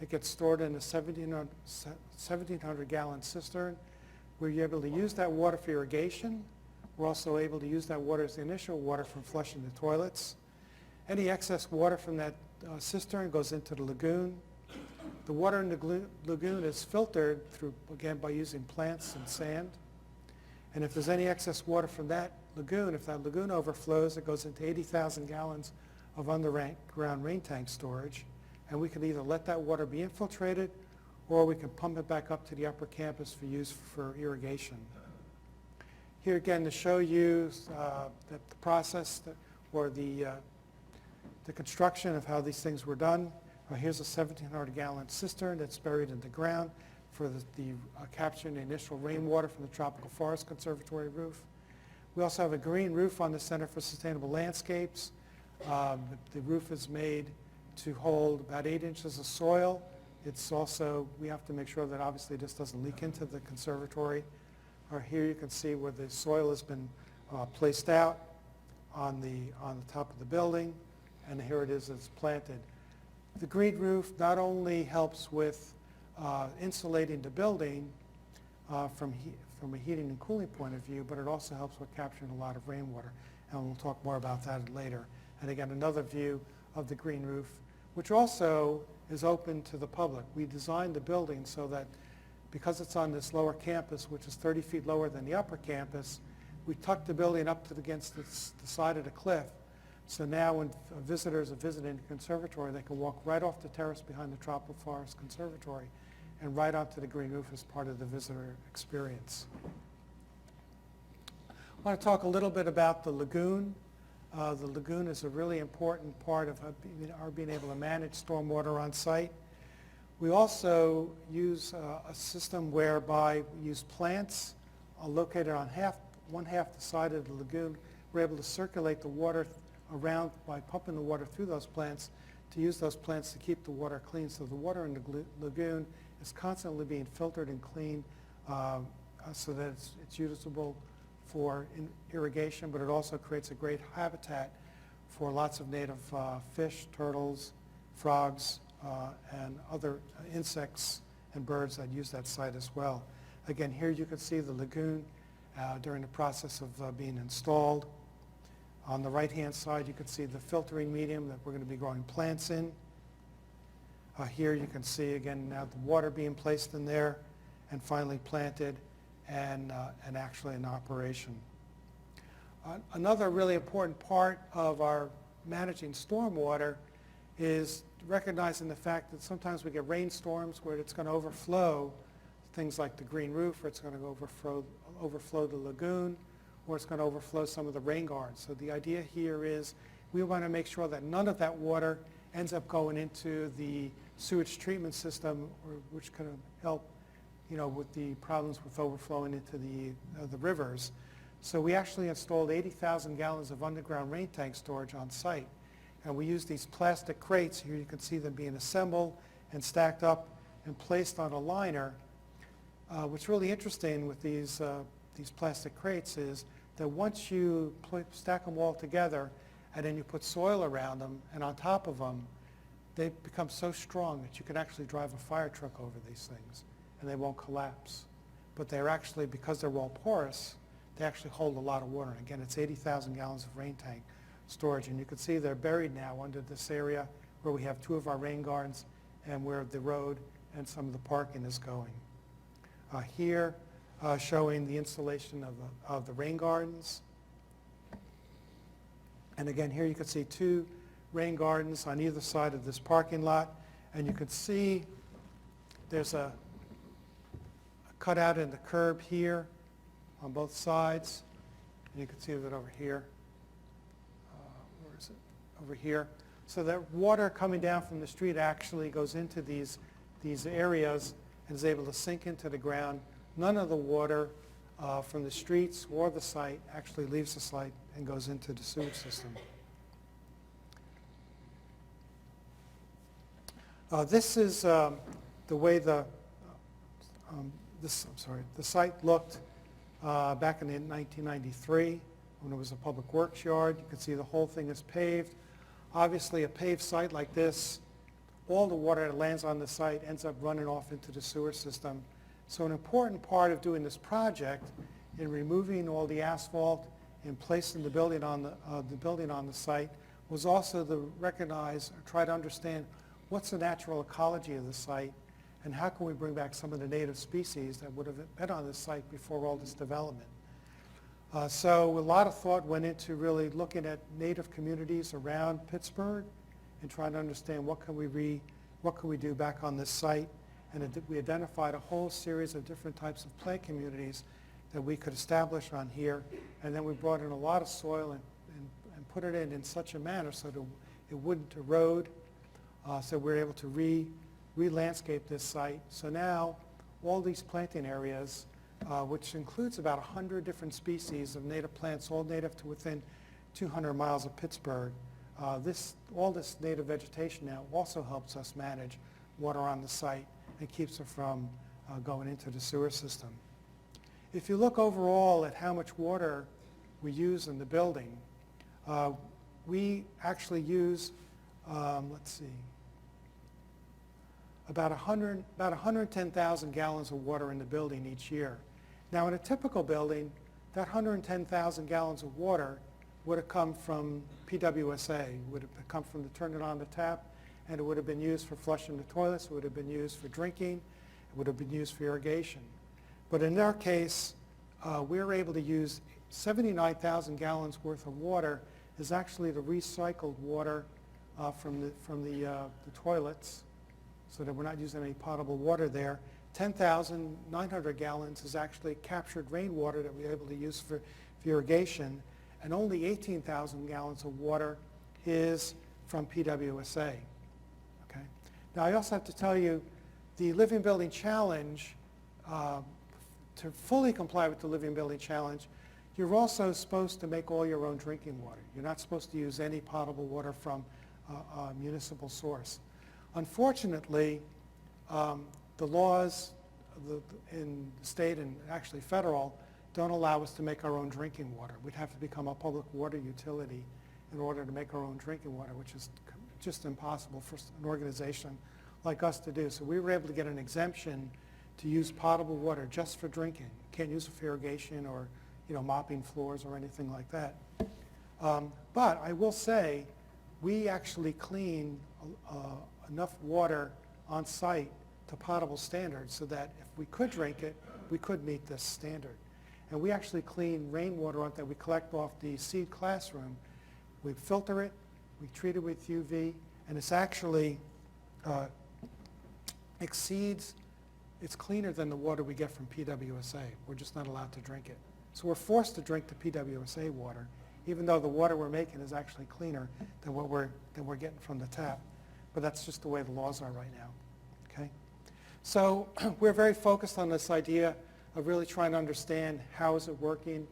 It gets stored in a 1,700 gallon cistern. We're able to use that water for irrigation. We're also able to use that water as the initial water from flushing the toilets. Any excess water from that cistern goes into the lagoon. The water in the lagoon is filtered through, again, by using plants and sand. And if there's any excess water from that lagoon, if that lagoon overflows, it goes into 80,000 gallons of underground rain tank storage. And we can either let that water be infiltrated or we can pump it back up to the upper campus for use for irrigation. Here again to show you the process or the construction of how these things were done. Here's a 1,700 gallon cistern that's buried in the ground for capturing the initial rainwater from the Tropical Forest Conservatory roof. We also have a green roof on the Center for Sustainable Landscapes. The roof is made to hold about 8 inches of soil. It's also, we have to make sure that obviously this doesn't leak into the conservatory. Or here you can see where the soil has been placed out on the top of the building, and here it is, it's planted. The green roof not only helps with insulating the building from a heating and cooling point of view, but it also helps with capturing a lot of rainwater. And we'll talk more about that later. And again, another view of the green roof, which also is open to the public. We designed the building so that because it's on this lower campus, which is 30 feet lower than the upper campus, we tucked the building up against the side of the cliff. So now when visitors are visiting the conservatory, they can walk right off the terrace behind the Tropical Forest Conservatory and right onto the green roof as part of the visitor experience. I want to talk a little bit about the lagoon. The lagoon is a really important part of our being able to manage stormwater on site. We also use a system whereby we use plants located on one half the side of the lagoon. We're able to circulate the water around by pumping the water through those plants to use those plants to keep the water clean. So the water in the lagoon is constantly being filtered and cleaned so that it's usable for irrigation, but it also creates a great habitat for lots of native fish, turtles, frogs, and other insects and birds that use that site as well. Again, here you can see the lagoon during the process of being installed. On the right-hand side, you can see the filtering medium that we're going to be growing plants in. Here you can see, again, now the water being placed in there and finally planted and actually in operation. Another really important part of our managing stormwater is recognizing the fact that sometimes we get rainstorms where it's going to overflow things like the green roof, or it's going to overflow the lagoon, or it's going to overflow some of the rain gardens. So the idea here is we want to make sure that none of that water ends up going into the sewage treatment system, which can help, with the problems with overflowing into the rivers. So we actually installed 80,000 gallons of underground rain tank storage on site. And we use these plastic crates. Here you can see them being assembled and stacked up and placed on a liner. What's really interesting with these plastic crates is that once you stack them all together and then you put soil around them and on top of them, they become so strong that you can actually drive a fire truck over these things and they won't collapse. But they're actually, because they're all porous, they actually hold a lot of water. And again, it's 80,000 gallons of rain tank storage. And you can see they're buried now under this area where we have two of our rain gardens and where the road and some of the parking is going. Here, showing the installation of the rain gardens. And again, here you can see two rain gardens on either side of this parking lot. And you can see there's a cutout in the curb here on both sides. And you can see it over here. Where is it? Over here. So that water coming down from the street actually goes into these areas and is able to sink into the ground. None of the water from the streets or the site actually leaves the site and goes into the sewage system. This is the way the site looked back in 1993 when it was a public works yard. You can see the whole thing is paved. Obviously, a paved site like this, all the water that lands on the site ends up running off into the sewer system. So an important part of doing this project in removing all the asphalt and placing the building on the site was also to recognize or try to understand what's the natural ecology of the site and how can we bring back some of the native species that would have been on this site before all this development. So a lot of thought went into really looking at native communities around Pittsburgh and trying to understand what can we do back on this site. And we identified a whole series of different types of plant communities that we could establish on here. And then we brought in a lot of soil and put it in such a manner so that it wouldn't erode. So we were able to re-landscape this site. So now all these planting areas, which includes about 100 different species of native plants, all native to within 200 miles of Pittsburgh, all this native vegetation now also helps us manage water on the site and keeps it from going into the sewer system. If you look overall at how much water we use in the building, we actually use, let's see, about 110,000 gallons of water in the building each year. Now in a typical building, that 110,000 gallons of water would have come from PWSA, would have come from the turn it on the tap, and it would have been used for flushing the toilets, it would have been used for drinking, it would have been used for irrigation. But in our case, we were able to use 79,000 gallons worth of water is actually the recycled water from the toilets, so that we're not using any potable water there. 10,900 gallons is actually captured rainwater that we're able to use for irrigation, and only 18,000 gallons of water is from PWSA. Okay. Now I also have to tell you, the Living Building Challenge, to fully comply with the Living Building Challenge, you're also supposed to make all your own drinking water. You're not supposed to use any potable water from a municipal source. Unfortunately, the laws in the state and actually federal don't allow us to make our own drinking water. We'd have to become a public water utility in order to make our own drinking water, which is just impossible for an organization like us to do. So we were able to get an exemption to use potable water just for drinking. Can't use it for irrigation or mopping floors or anything like that. But I will say, we actually clean enough water on site to potable standards so that if we could drink it, we could meet this standard. And we actually clean rainwater that we collect off the seed classroom. We filter it, we treat it with UV, and it's actually it's cleaner than the water we get from PWSA. We're just not allowed to drink it. So we're forced to drink the PWSA water, even though the water we're making is actually cleaner than what we're getting from the tap. But that's just the way the laws are right now. Okay? So we're very focused on this idea of really trying to understand how is it working,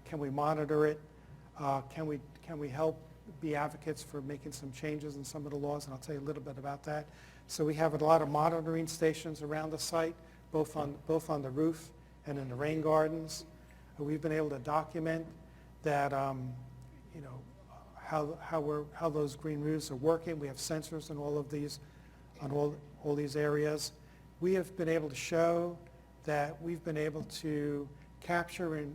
can we monitor it, can we help be advocates for making some changes in some of the laws, and I'll tell you a little bit about that. So we have a lot of monitoring stations around the site, both on the roof and in the rain gardens. We've been able to document that, you know, how those green roofs are working. We have sensors in all of these, on all these areas. We have been able to show that we've been able to capture in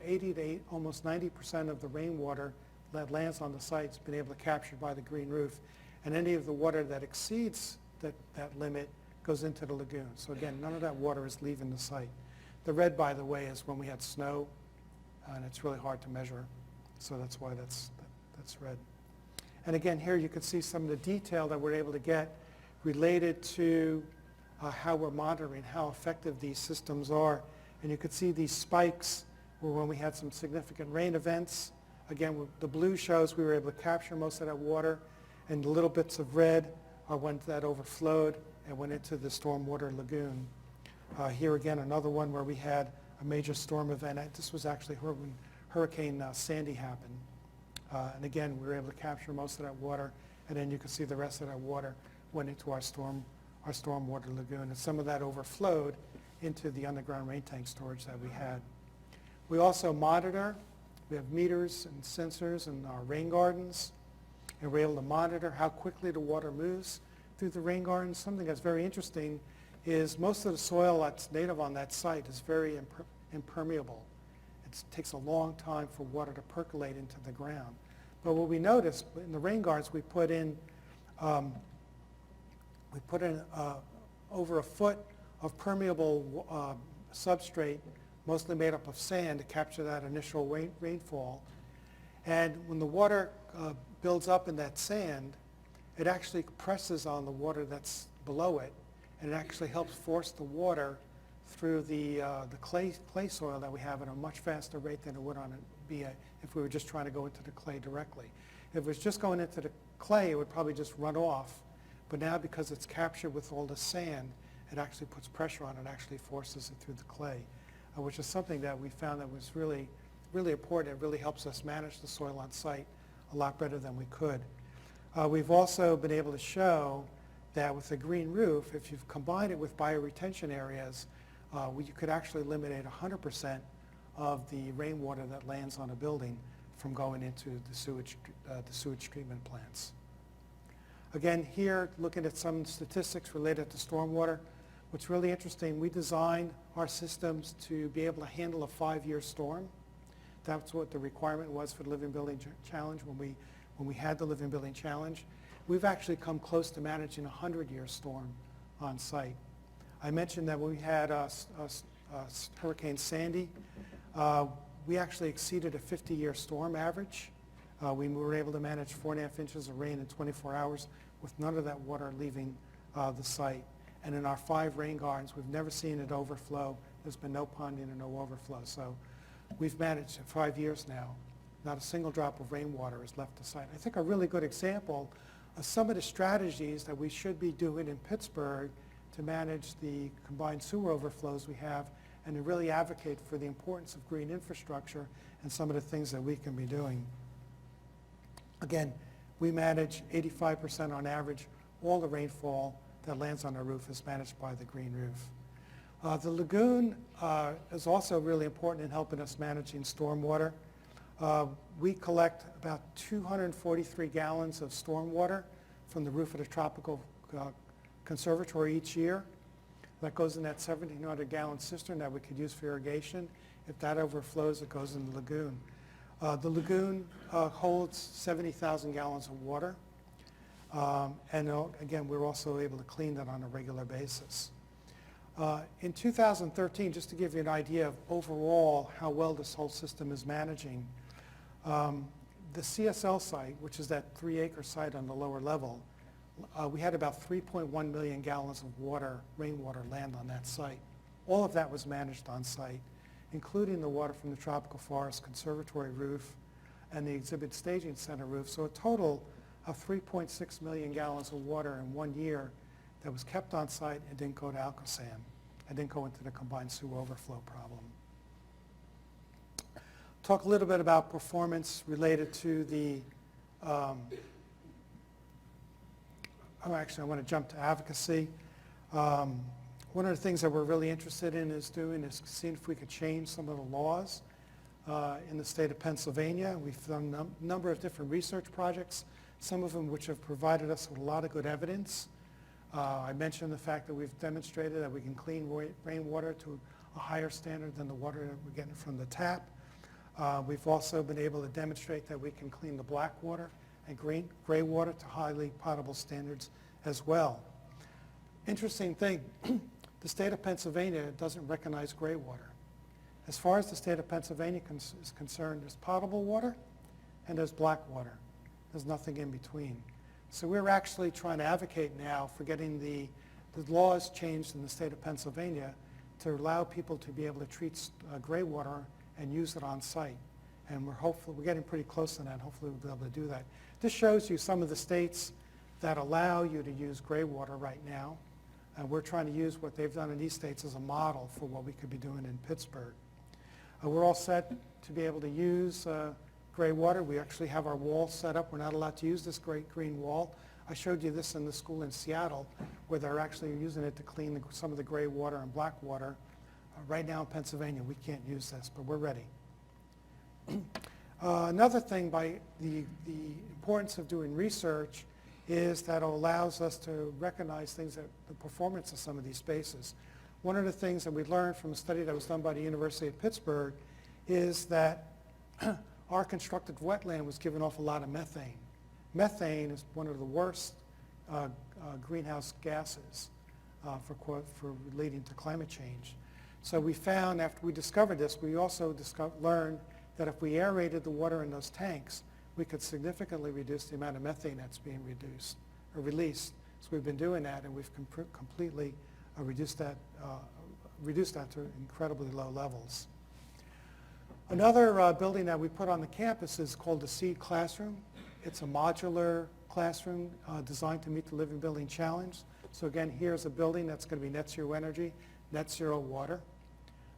80 to almost 90% of the rainwater that lands on the site has been able to capture by the green roof, and any of the water that exceeds that limit goes into the lagoon. So again, none of that water is leaving the site. The red, by the way, is when we had snow, and it's really hard to measure, so that's why that's red. And again, here you can see some of the detail that we're able to get related to how we're monitoring, how effective these systems are. And you can see these spikes were when we had some significant rain events. Again, the blue shows we were able to capture most of that water, and the little bits of red are when that overflowed and went into the stormwater lagoon. Here again, another one where we had a major storm event. This was actually when Hurricane Sandy happened. And again, we were able to capture most of that water, and then you can see the rest of that water went into our stormwater lagoon, and some of that overflowed into the underground rain tank storage that we had. We also monitor. We have meters and sensors in our rain gardens, and we're able to monitor how quickly the water moves through the rain gardens. Something that's very interesting is most of the soil that's native on that site is very impermeable. It takes a long time for water to percolate into the ground. But what we noticed in the rain gardens, we put in over a foot of permeable substrate, mostly made up of sand, to capture that initial rainfall. And when the water builds up in that sand, it actually presses on the water that's below it, and it actually helps force the water through the clay soil that we have at a much faster rate than it would if we were just trying to go into the clay directly. If it was just going into the clay, it would probably just run off. But now, because it's captured with all the sand, it actually puts pressure on it and actually forces it through the clay, which is something that we found that was really, really important. It really helps us manage the soil on site a lot better than we could. We've also been able to show that with a green roof, if you've combined it with bioretention areas, you could actually eliminate 100% of the rainwater that lands on a building from going into the sewage treatment plants. Again, here, looking at some statistics related to stormwater, what's really interesting, we designed our systems to be able to handle a 5-year storm. That's what the requirement was for the Living Building Challenge when we had the Living Building Challenge. We've actually come close to managing a 100-year storm on site. I mentioned that when we had Hurricane Sandy, we actually exceeded a 50-year storm average. We were able to manage 4.5 inches of rain in 24 hours with none of that water leaving the site. And in our 5 rain gardens, we've never seen it overflow. There's been no ponding and no overflow. So we've managed in 5 years now. Not a single drop of rainwater has left the site. I think a really good example of some of the strategies that we should be doing in Pittsburgh to manage the combined sewer overflows we have, and to really advocate for the importance of green infrastructure and some of the things that we can be doing. Again, we manage 85% on average. All the rainfall that lands on our roof is managed by the green roof. The lagoon is also really important in helping us managing stormwater. We collect about 243 gallons of stormwater from the roof of the Tropical Conservatory each year. That goes in that 1,700-gallon cistern that we could use for irrigation. If that overflows, it goes in the lagoon. The lagoon holds 70,000 gallons of water. And again, we're also able to clean that on a regular basis. In 2013, just to give you an idea of overall how well this whole system is managing, the CSL site, which is that 3-acre site on the lower level, we had about 3.1 million gallons of water, rainwater, land on that site. All of that was managed on site, including the water from the Tropical Forest Conservatory roof and the Exhibit Staging Center roof. So a total of 3.6 million gallons of water in 1 year that was kept on site and didn't go to Alcosan and didn't go into the combined sewer overflow problem. Talk a little bit about performance related to the Actually, I want to jump to advocacy. One of the things that we're really interested in is seeing if we could change some of the laws in the state of Pennsylvania. We've done a number of different research projects, some of them which have provided us with a lot of good evidence. I mentioned the fact that we've demonstrated that we can clean rainwater to a higher standard than the water that we're getting from the tap. We've also been able to demonstrate that we can clean the black water and gray water to highly potable standards as well. Interesting thing, the state of Pennsylvania doesn't recognize gray water. As far as the state of Pennsylvania is concerned, there's potable water and there's black water. There's nothing in between. So we're actually trying to advocate now for getting the laws changed in the state of Pennsylvania to allow people to be able to treat gray water and use it on site. And we're getting pretty close to that. Hopefully we'll be able to do that. This shows you some of the states that allow you to use gray water right now. And we're trying to use what they've done in these states as a model for what we could be doing in Pittsburgh. We're all set to be able to use gray water. We actually have our wall set up. We're not allowed to use this great green wall. I showed you this in the school in Seattle where they're actually using it to clean some of the gray water and black water. Right now in Pennsylvania, we can't use this, but we're ready. Another thing by the importance of doing research is that it allows us to recognize things that the performance of some of these spaces. One of the things that we learned from a study that was done by the University of Pittsburgh is that our constructed wetland was giving off a lot of methane. Methane is one of the worst greenhouse gases for leading to climate change. So we found, after we discovered this, we also learned that if we aerated the water in those tanks, we could significantly reduce the amount of methane that's being released. So we've been doing that, and we've completely reduced that to incredibly low levels. Another building that we put on the campus is called the Seed Classroom. It's a modular classroom designed to meet the Living Building Challenge. So again, here's a building that's going to be net zero energy, net zero water,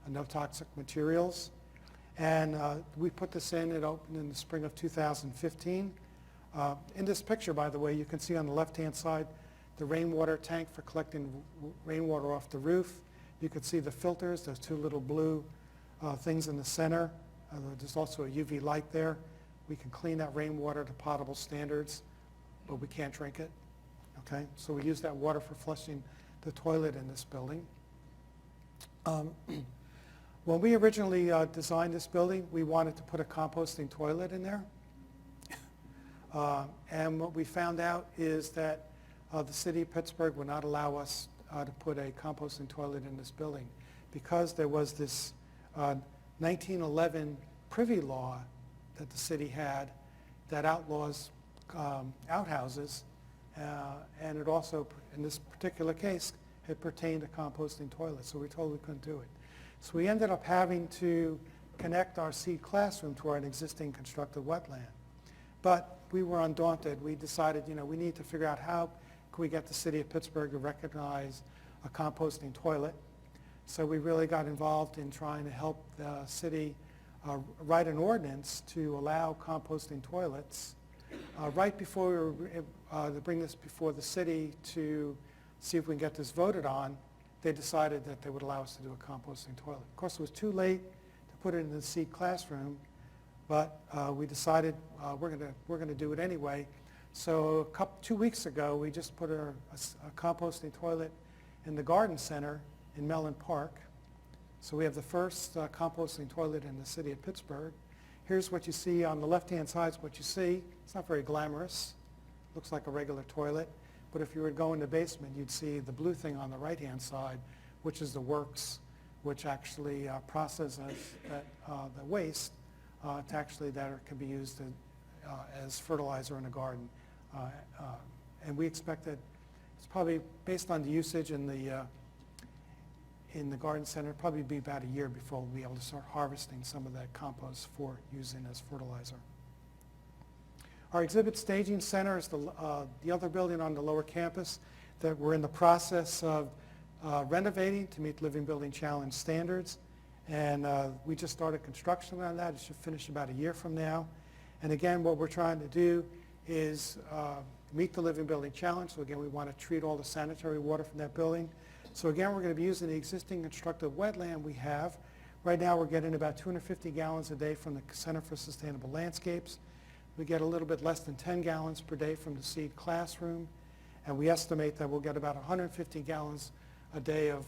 no toxic materials. And we put this in, it opened in the spring of 2015. In this picture, by the way, you can see on the left-hand side the rainwater tank for collecting rainwater off the roof. You can see the filters, those two little blue things in the center. There's also a UV light there. We can clean that rainwater to potable standards, but we can't drink it. Okay, so we use that water for flushing the toilet in this building. When we originally designed this building, we wanted to put a composting toilet in there. And what we found out is that the city of Pittsburgh would not allow us to put a composting toilet in this building because there was this 1911 privy law that the city had that outlaws outhouses, and it also, in this particular case, it pertained to composting toilets, so we told we couldn't do it. So we ended up having to connect our Seed Classroom to our existing constructed wetland. But we were undaunted. We decided, we need to figure out how can we get the city of Pittsburgh to recognize a composting toilet. So we really got involved in trying to help the city write an ordinance to allow composting toilets. Right before we were to bring this before the city to see if we can get this voted on, they decided that they would allow us to do a composting toilet. Of course, it was too late to put it in the Seed Classroom, but we decided we're going to do it anyway. So 2 weeks ago, we just put a composting toilet in the garden center in Mellon Park. So we have the first composting toilet in the city of Pittsburgh. Here's what you see on the left-hand side. What you see, it's not very glamorous. Looks like a regular toilet. But if you were to go in the basement, you'd see the blue thing on the right-hand side, which is the works, which actually processes the waste to actually that can be used as fertilizer in a garden. And we expect that it's probably, based on the usage in the garden center, probably be about a year before we'll be able to start harvesting some of that compost for using as fertilizer. Our exhibit staging center is the other building on the lower campus that we're in the process of renovating to meet Living Building Challenge standards. And we just started construction on that. It should finish about a year from now. And again, what we're trying to do is meet the Living Building Challenge. So again, we want to treat all the sanitary water from that building. So again, we're going to be using the existing constructed wetland we have. Right now, we're getting about 250 gallons a day from the Center for Sustainable Landscapes. We get a little bit less than 10 gallons per day from the seed classroom. And we estimate that we'll get about 150 gallons a day of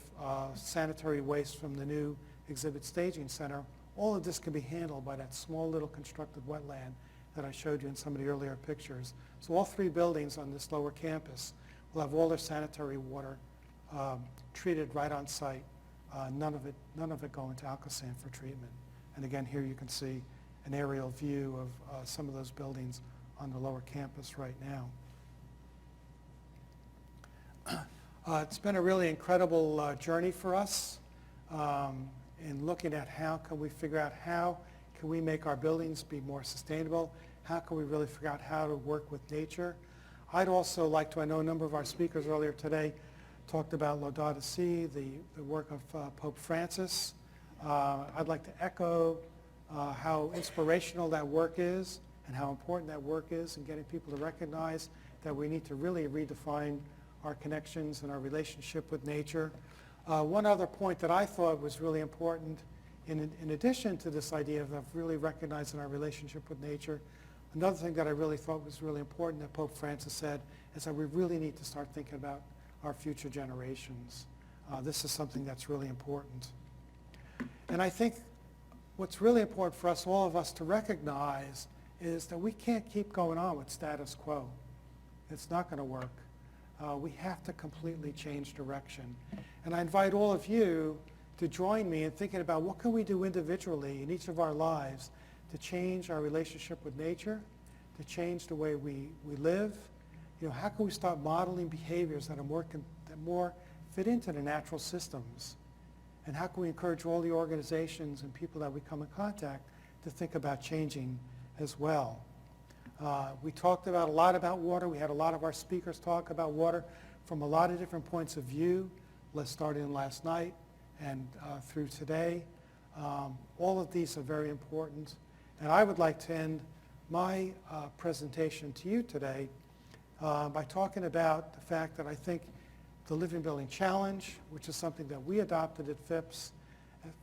sanitary waste from the new exhibit staging center. All of this can be handled by that small little constructed wetland that I showed you in some of the earlier pictures. So all three buildings on this lower campus will have all their sanitary water treated right on site. None of it going to Alcosan for treatment. And again, here you can see an aerial view of some of those buildings on the lower campus right now. It's been a really incredible journey for us in looking at how can we figure out how can we make our buildings be more sustainable, how can we really figure out how to work with nature. I'd also like to, I know a number of our speakers earlier today talked about Laudato Si, the work of Pope Francis. I'd like to echo how inspirational that work is and how important that work is in getting people to recognize that we need to really redefine our connections and our relationship with nature. One other point that I thought was really important, in addition to this idea of really recognizing our relationship with nature, another thing that I really thought was really important that Pope Francis said is that we really need to start thinking about our future generations. This is something that's really important. And I think what's really important for us, all of us, to recognize is that we can't keep going on with status quo. It's not going to work. We have to completely change direction. And I invite all of you to join me in thinking about what can we do individually in each of our lives to change our relationship with nature, to change the way we live. You know, how can we start modeling behaviors that more fit into the natural systems? And how can we encourage all the organizations and people that we come in contact to think about changing as well? We talked a lot about water. We had a lot of our speakers talk about water from a lot of different points of view. Let's start in last night and through today. All of these are very important. And I would like to end my presentation to you today by talking about the fact that I think the Living Building Challenge, which is something that we adopted at FIPS,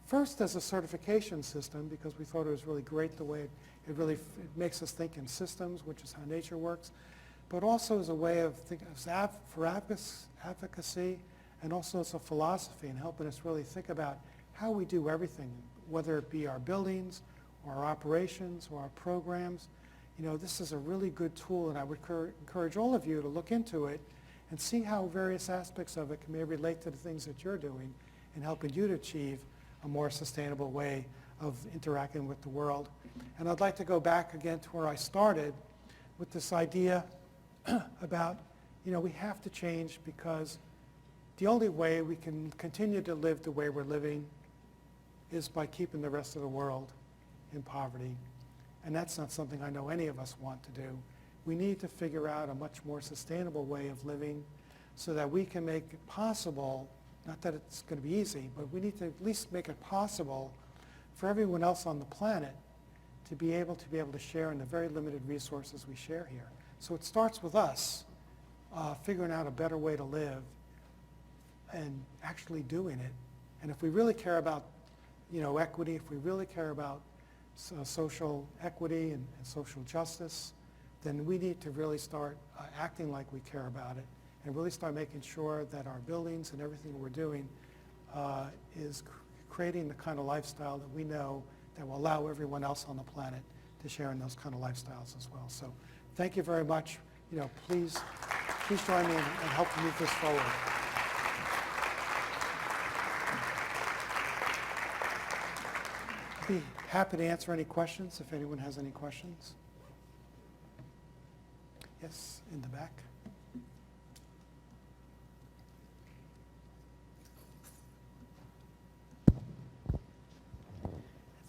first as a certification system because we thought it was really great the way it makes us think in systems, which is how nature works, but also as a way of thinking for advocacy and also as a philosophy and helping us really think about how we do everything, whether it be our buildings or our operations or our programs. You know, this is a really good tool, and I would encourage all of you to look into it and see how various aspects of it can maybe relate to the things that you're doing in helping you to achieve a more sustainable way of interacting with the world. And I'd like to go back again to where I started with this idea about, you know, we have to change because the only way we can continue to live the way we're living is by keeping the rest of the world in poverty. And that's not something I know any of us want to do. We need to figure out a much more sustainable way of living so that we can make it possible, not that it's going to be easy, but we need to at least make it possible for everyone else on the planet to be able to share in the very limited resources we share here. So it starts with us figuring out a better way to live and actually doing it. And if we really care about, you know, equity, if we really care about social equity and social justice, then we need to really start acting like we care about it and really start making sure that our buildings and everything we're doing is creating the kind of lifestyle that we know that will allow everyone else on the planet to share in those kind of lifestyles as well. So thank you very much. You know, please join me and help move this forward. I'd be happy to answer any questions if anyone has any questions. Yes, in the back.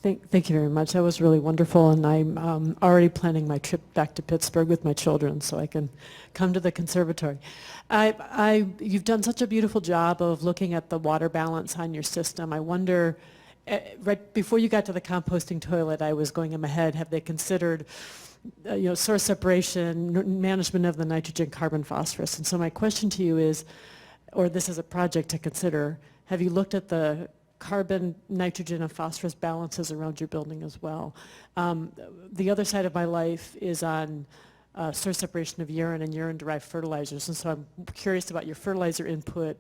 Thank you very much. That was really wonderful, and I'm already planning my trip back to Pittsburgh with my children so I can come to the conservatory. You've done such a beautiful job of looking at the water balance on your system. I wonder, right before you got to the composting toilet, I was going in my head, have they considered source separation, management of the nitrogen, carbon, phosphorus. And so my question to you is, or this is a project to consider, have you looked at the carbon, nitrogen, and phosphorus balances around your building as well? The other side of my life is on source separation of urine and urine-derived fertilizers, and so I'm curious about your fertilizer input,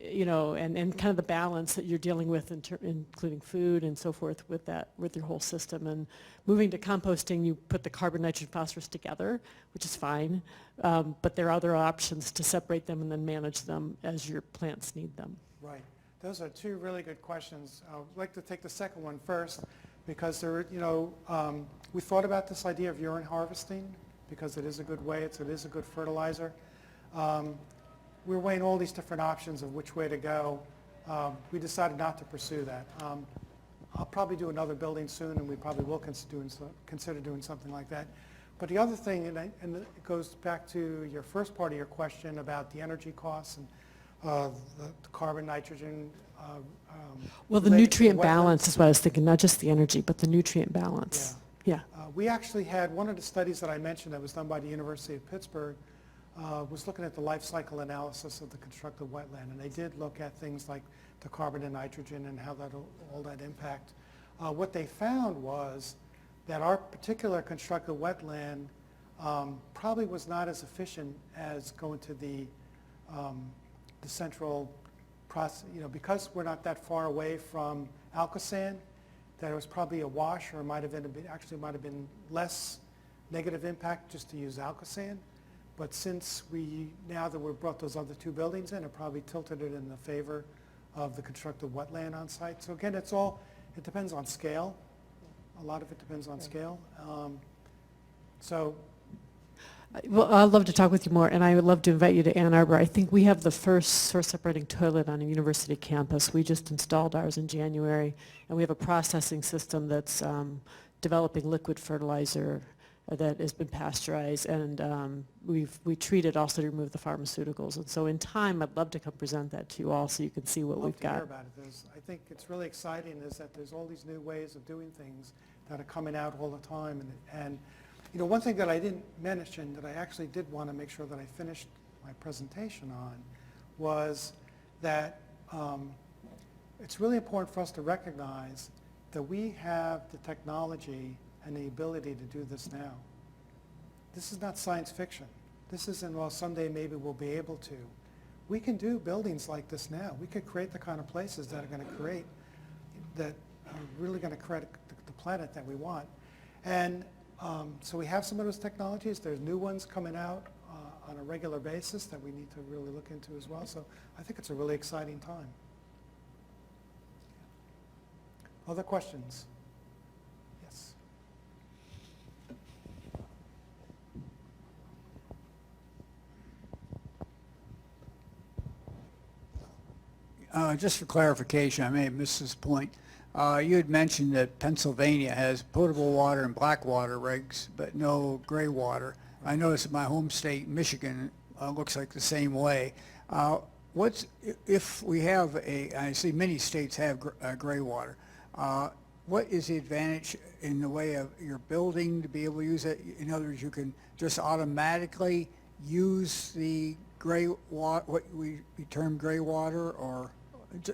and kind of the balance that you're dealing with, including food and so forth, with your whole system. And moving to composting, you put the carbon, nitrogen, phosphorus together, which is fine, but there are other options to separate them and then manage them as your plants need them. Right. Those are two really good questions. I'd like to take the second one first, because we thought about this idea of urine harvesting, because it is a good way, it is a good fertilizer. We're weighing all these different options of which way to go. We decided not to pursue that. I'll probably do another building soon, and we probably will consider doing something like that. But the other thing, and it goes back to your first part of your question about the energy costs and the carbon, nitrogen. Well, the nutrient balance is what I was thinking, not just the energy, but the nutrient balance. Yeah. We actually had one of the studies that I mentioned that was done by the University of Pittsburgh was looking at the life cycle analysis of the constructed wetland, and they did look at things like the carbon and nitrogen and how all that impact. What they found was that our particular constructed wetland probably was not as efficient as going to the central process, because we're not that far away from Alcosan, that it was probably a wash, or it might have been less negative impact just to use Alcosan. But since now that we've brought those other two buildings in, it probably tilted it in the favor of the constructed wetland on site. So again, it depends on scale. A lot of it depends on scale. Well, I'd love to talk with you more, and I would love to invite you to Ann Arbor. I think we have the first source separating toilet on a university campus. We just installed ours in January, and we have a processing system that's developing liquid fertilizer that has been pasteurized, and we treat it also to remove the pharmaceuticals. And so in time, I'd love to come present that to you all so you can see what we've got. I'd love to hear about it. I think it's really exciting is that there's all these new ways of doing things that are coming out all the time. And one thing that I didn't mention that I actually did want to make sure that I finished my presentation on was that it's really important for us to recognize that we have the technology and the ability to do this now. This is not science fiction. This isn't, well, someday maybe we'll be able to. We can do buildings like this now. We could create the kind of places that are really going to create the planet that we want. And so we have some of those technologies. There's new ones coming out on a regular basis that we need to really look into as well. So I think it's a really exciting time. Other questions? Yes. Just for clarification, I may have missed this point. You had mentioned that Pennsylvania has potable water and black water regs, but no gray water. I noticed in my home state, Michigan, looks like the same way. If we have I see many states have gray water. What is the advantage in the way of your building to be able to use it? In other words, you can just automatically use the gray water, what we term gray water, or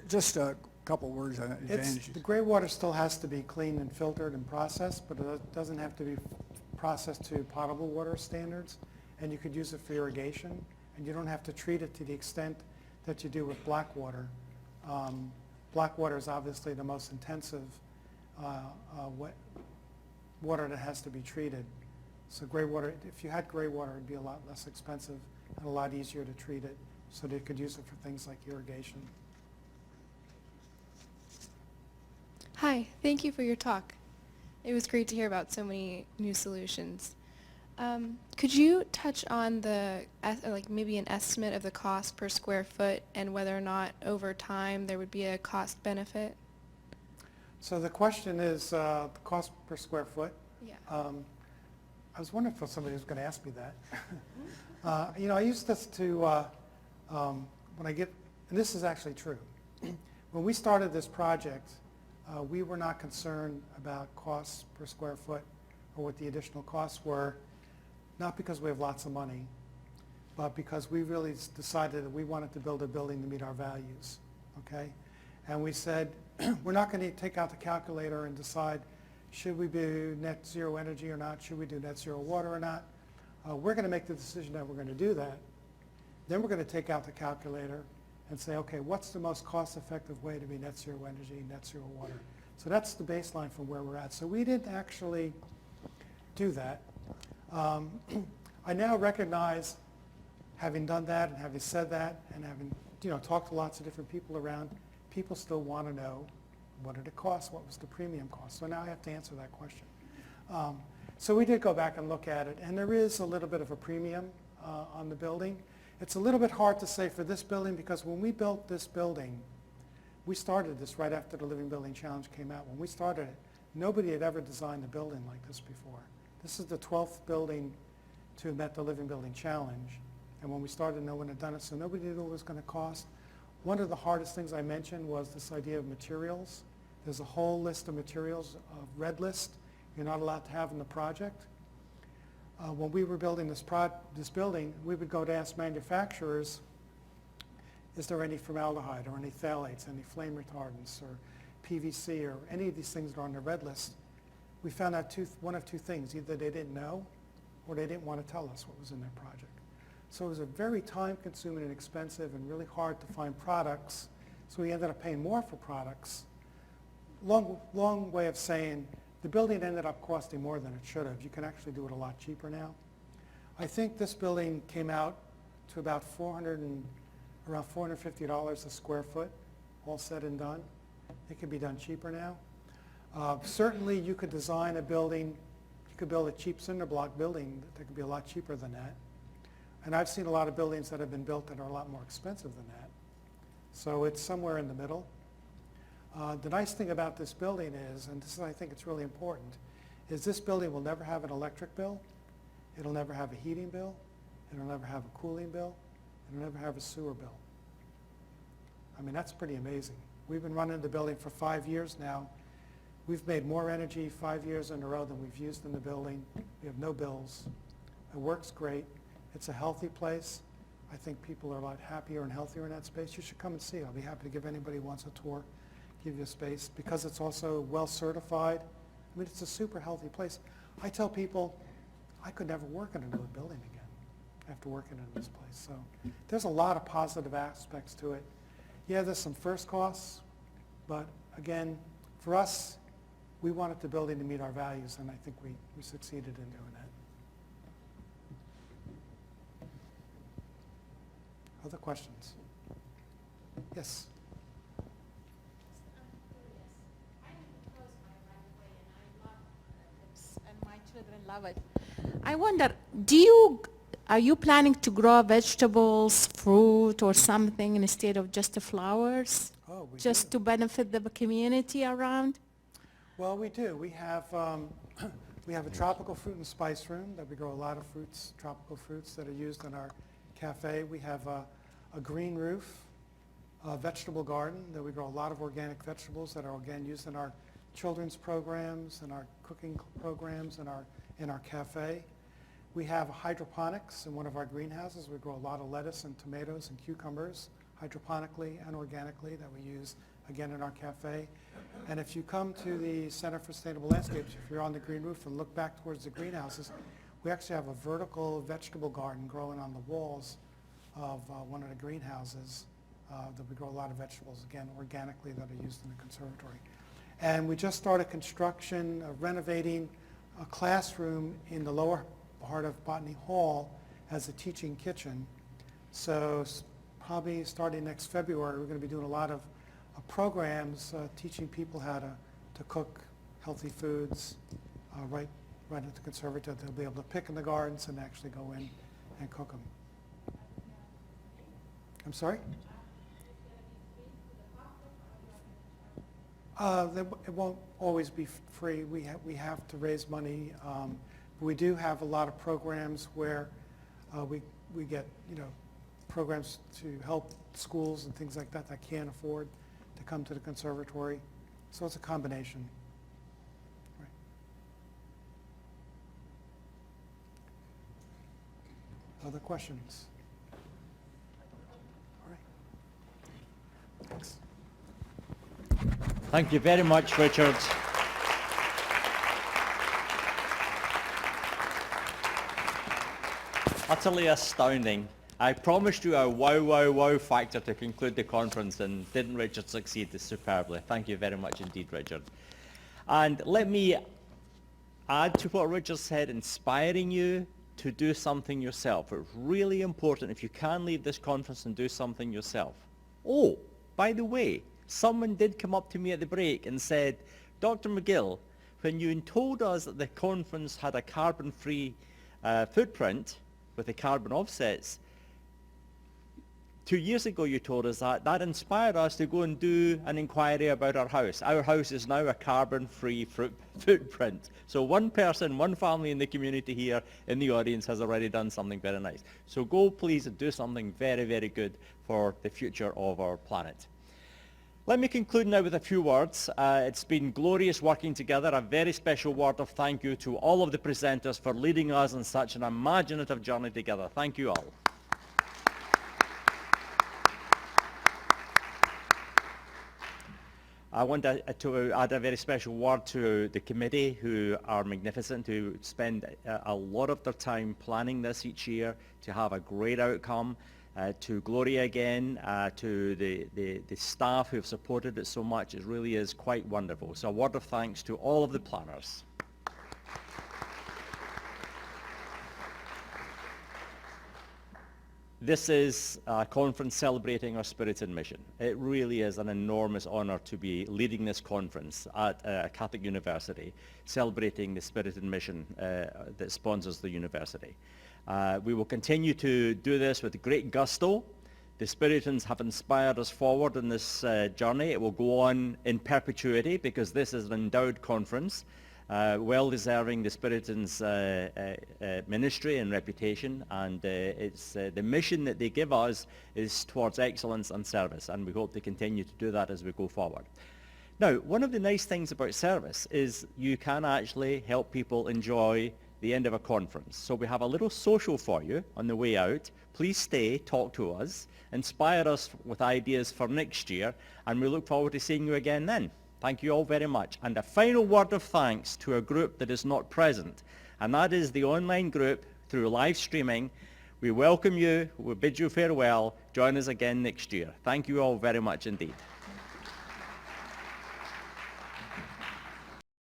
just a couple words on advantages. The gray water still has to be cleaned and filtered and processed, but it doesn't have to be processed to potable water standards, and you could use it for irrigation, and you don't have to treat it to the extent that you do with black water. Black water is obviously the most intensive water that has to be treated. So gray water, if you had gray water, it'd be a lot less expensive and a lot easier to treat it, so that you could use it for things like irrigation. Hi, thank you for your talk. It was great to hear about so many new solutions. Could you touch on maybe an estimate of the cost per square foot and whether or not over time there would be a cost benefit? So the question is the cost per square foot. Yeah. I was wondering if somebody was going to ask me that. I use this to, when I get, and this is actually true. When we started this project, we were not concerned about costs per square foot or what the additional costs were, not because we have lots of money, but because we really decided that we wanted to build a building to meet our values, okay? And we said, we're not going to take out the calculator and decide, should we do net zero energy or not? Should we do net zero water or not? We're going to make the decision that we're going to do that. Then we're going to take out the calculator and say, okay, what's the most cost-effective way to be net zero energy, net zero water? So that's the baseline from where we're at. So we didn't actually do that. I now recognize, having done that and having said that and having talked to lots of different people around, people still want to know, what did it cost? What was the premium cost? So now I have to answer that question. So we did go back and look at it, and there is a little bit of a premium on the building. It's a little bit hard to say for this building because when we built this building, we started this right after the Living Building Challenge came out. When we started it, nobody had ever designed a building like this before. This is the 12th building to have met the Living Building Challenge. And when we started, no one had done it, so nobody knew what it was going to cost. One of the hardest things I mentioned was this idea of materials. There's a whole list of materials, a red list, you're not allowed to have in the project. When we were building this building, we would go to ask manufacturers, is there any formaldehyde or any phthalates, any flame retardants or PVC or any of these things that are on the red list? We found out one of two things. Either they didn't know or they didn't want to tell us what was in their project. So it was a very time-consuming and expensive and really hard to find products. So we ended up paying more for products. Long way of saying the building ended up costing more than it should have. You can actually do it a lot cheaper now. I think this building came out to about around $450 a square foot, all said and done. It could be done cheaper now. Certainly you could design a building, you could build a cheap cinder block building that could be a lot cheaper than that. And I've seen a lot of buildings that have been built that are a lot more expensive than that. So it's somewhere in the middle. The nice thing about this building is, and this is, I think it's really important, is this building will never have an electric bill. It'll never have a heating bill. It'll never have a cooling bill. It'll never have a sewer bill. I mean, that's pretty amazing. We've been running the building for 5 years now. We've made more energy 5 years in a row than we've used in the building. We have no bills. It works great. It's a healthy place. I think people are a lot happier and healthier in that space. You should come and see it. I'll be happy to give anybody who wants a tour, give you a space. Because it's also well certified, I mean, it's a super healthy place. I tell people I could never work in another building again after working in this place. So there's a lot of positive aspects to it. Yeah, there's some first costs, but again, for us, we wanted the building to meet our values, and I think we succeeded in doing that. Other questions? Yes? And my children love it. I wonder, are you planning to grow vegetables, fruit, or something instead of just the flowers? Oh, we just do. to benefit the community around? Well, we do. We have a tropical fruit and spice room that we grow a lot of fruits, tropical fruits that are used in our cafe. We have a green roof, a vegetable garden that we grow a lot of organic vegetables that are again used in our children's programs and our cooking programs and in our cafe. We have hydroponics in one of our greenhouses. We grow a lot of lettuce and tomatoes and cucumbers hydroponically and organically that we use again in our cafe. And if you come to the Center for Sustainable Landscapes, if you're on the green roof and look back towards the greenhouses, we actually have a vertical vegetable garden growing on the walls of one of the greenhouses that we grow a lot of vegetables, again, organically that are used in the conservatory. And we just started construction, renovating a classroom in the lower part of Botany Hall as a teaching kitchen. So probably starting next February, we're going to be doing a lot of programs teaching people how to cook healthy foods right at the conservatory. They'll be able to pick in the gardens and actually go in and cook them. I'm sorry? It won't always be free. We have to raise money. We do have a lot of programs where we get programs to help schools and things like that can't afford to come to the conservatory. So it's a combination. Right. Other questions? All right. Thanks. Thank you very much, Richard. Utterly astounding. I promised you a wow, wow, wow factor to conclude the conference, and didn't Richard succeed superbly? Thank you very much indeed, Richard. And let me add to what Richard said, inspiring you to do something yourself. It's really important if you can leave this conference and do something yourself. Oh, by the way, someone did come up to me at the break and said, Dr. McGill, when you told us that the conference had a carbon-free footprint with the carbon offsets, 2 years ago you told us that inspired us to go and do an inquiry about our house. Our house is now a carbon-free footprint. So one person, one family in the community here in the audience has already done something very nice. So go please and do something very, very good for the future of our planet. Let me conclude now with a few words. It's been glorious working together. A very special word of thank you to all of the presenters for leading us on such an imaginative journey together. Thank you all. I want to add a very special word to the committee, who are magnificent, who spend a lot of their time planning this each year to have a great outcome. To Gloria again, to the staff who have supported it so much. It really is quite wonderful. So a word of thanks to all of the planners. This is a conference celebrating our spirit and mission. It really is an enormous honor to be leading this conference at a Catholic university, celebrating the spirit and mission that sponsors the university. We will continue to do this with great gusto. The Spiritans have inspired us forward in this journey. It will go on in perpetuity because this is an endowed conference, well deserving the Spiritans' ministry and reputation, and it's the mission that they give us is towards excellence and service, and we hope to continue to do that as we go forward. Now, one of the nice things about service is you can actually help people enjoy the end of a conference. So we have a little social for you on the way out. Please stay, talk to us, inspire us with ideas for next year, and we look forward to seeing you again then. Thank you all very much. And a final word of thanks to a group that is not present, and that is the online group through live streaming. We welcome you, we bid you farewell. Join us again next year. Thank you all very much indeed.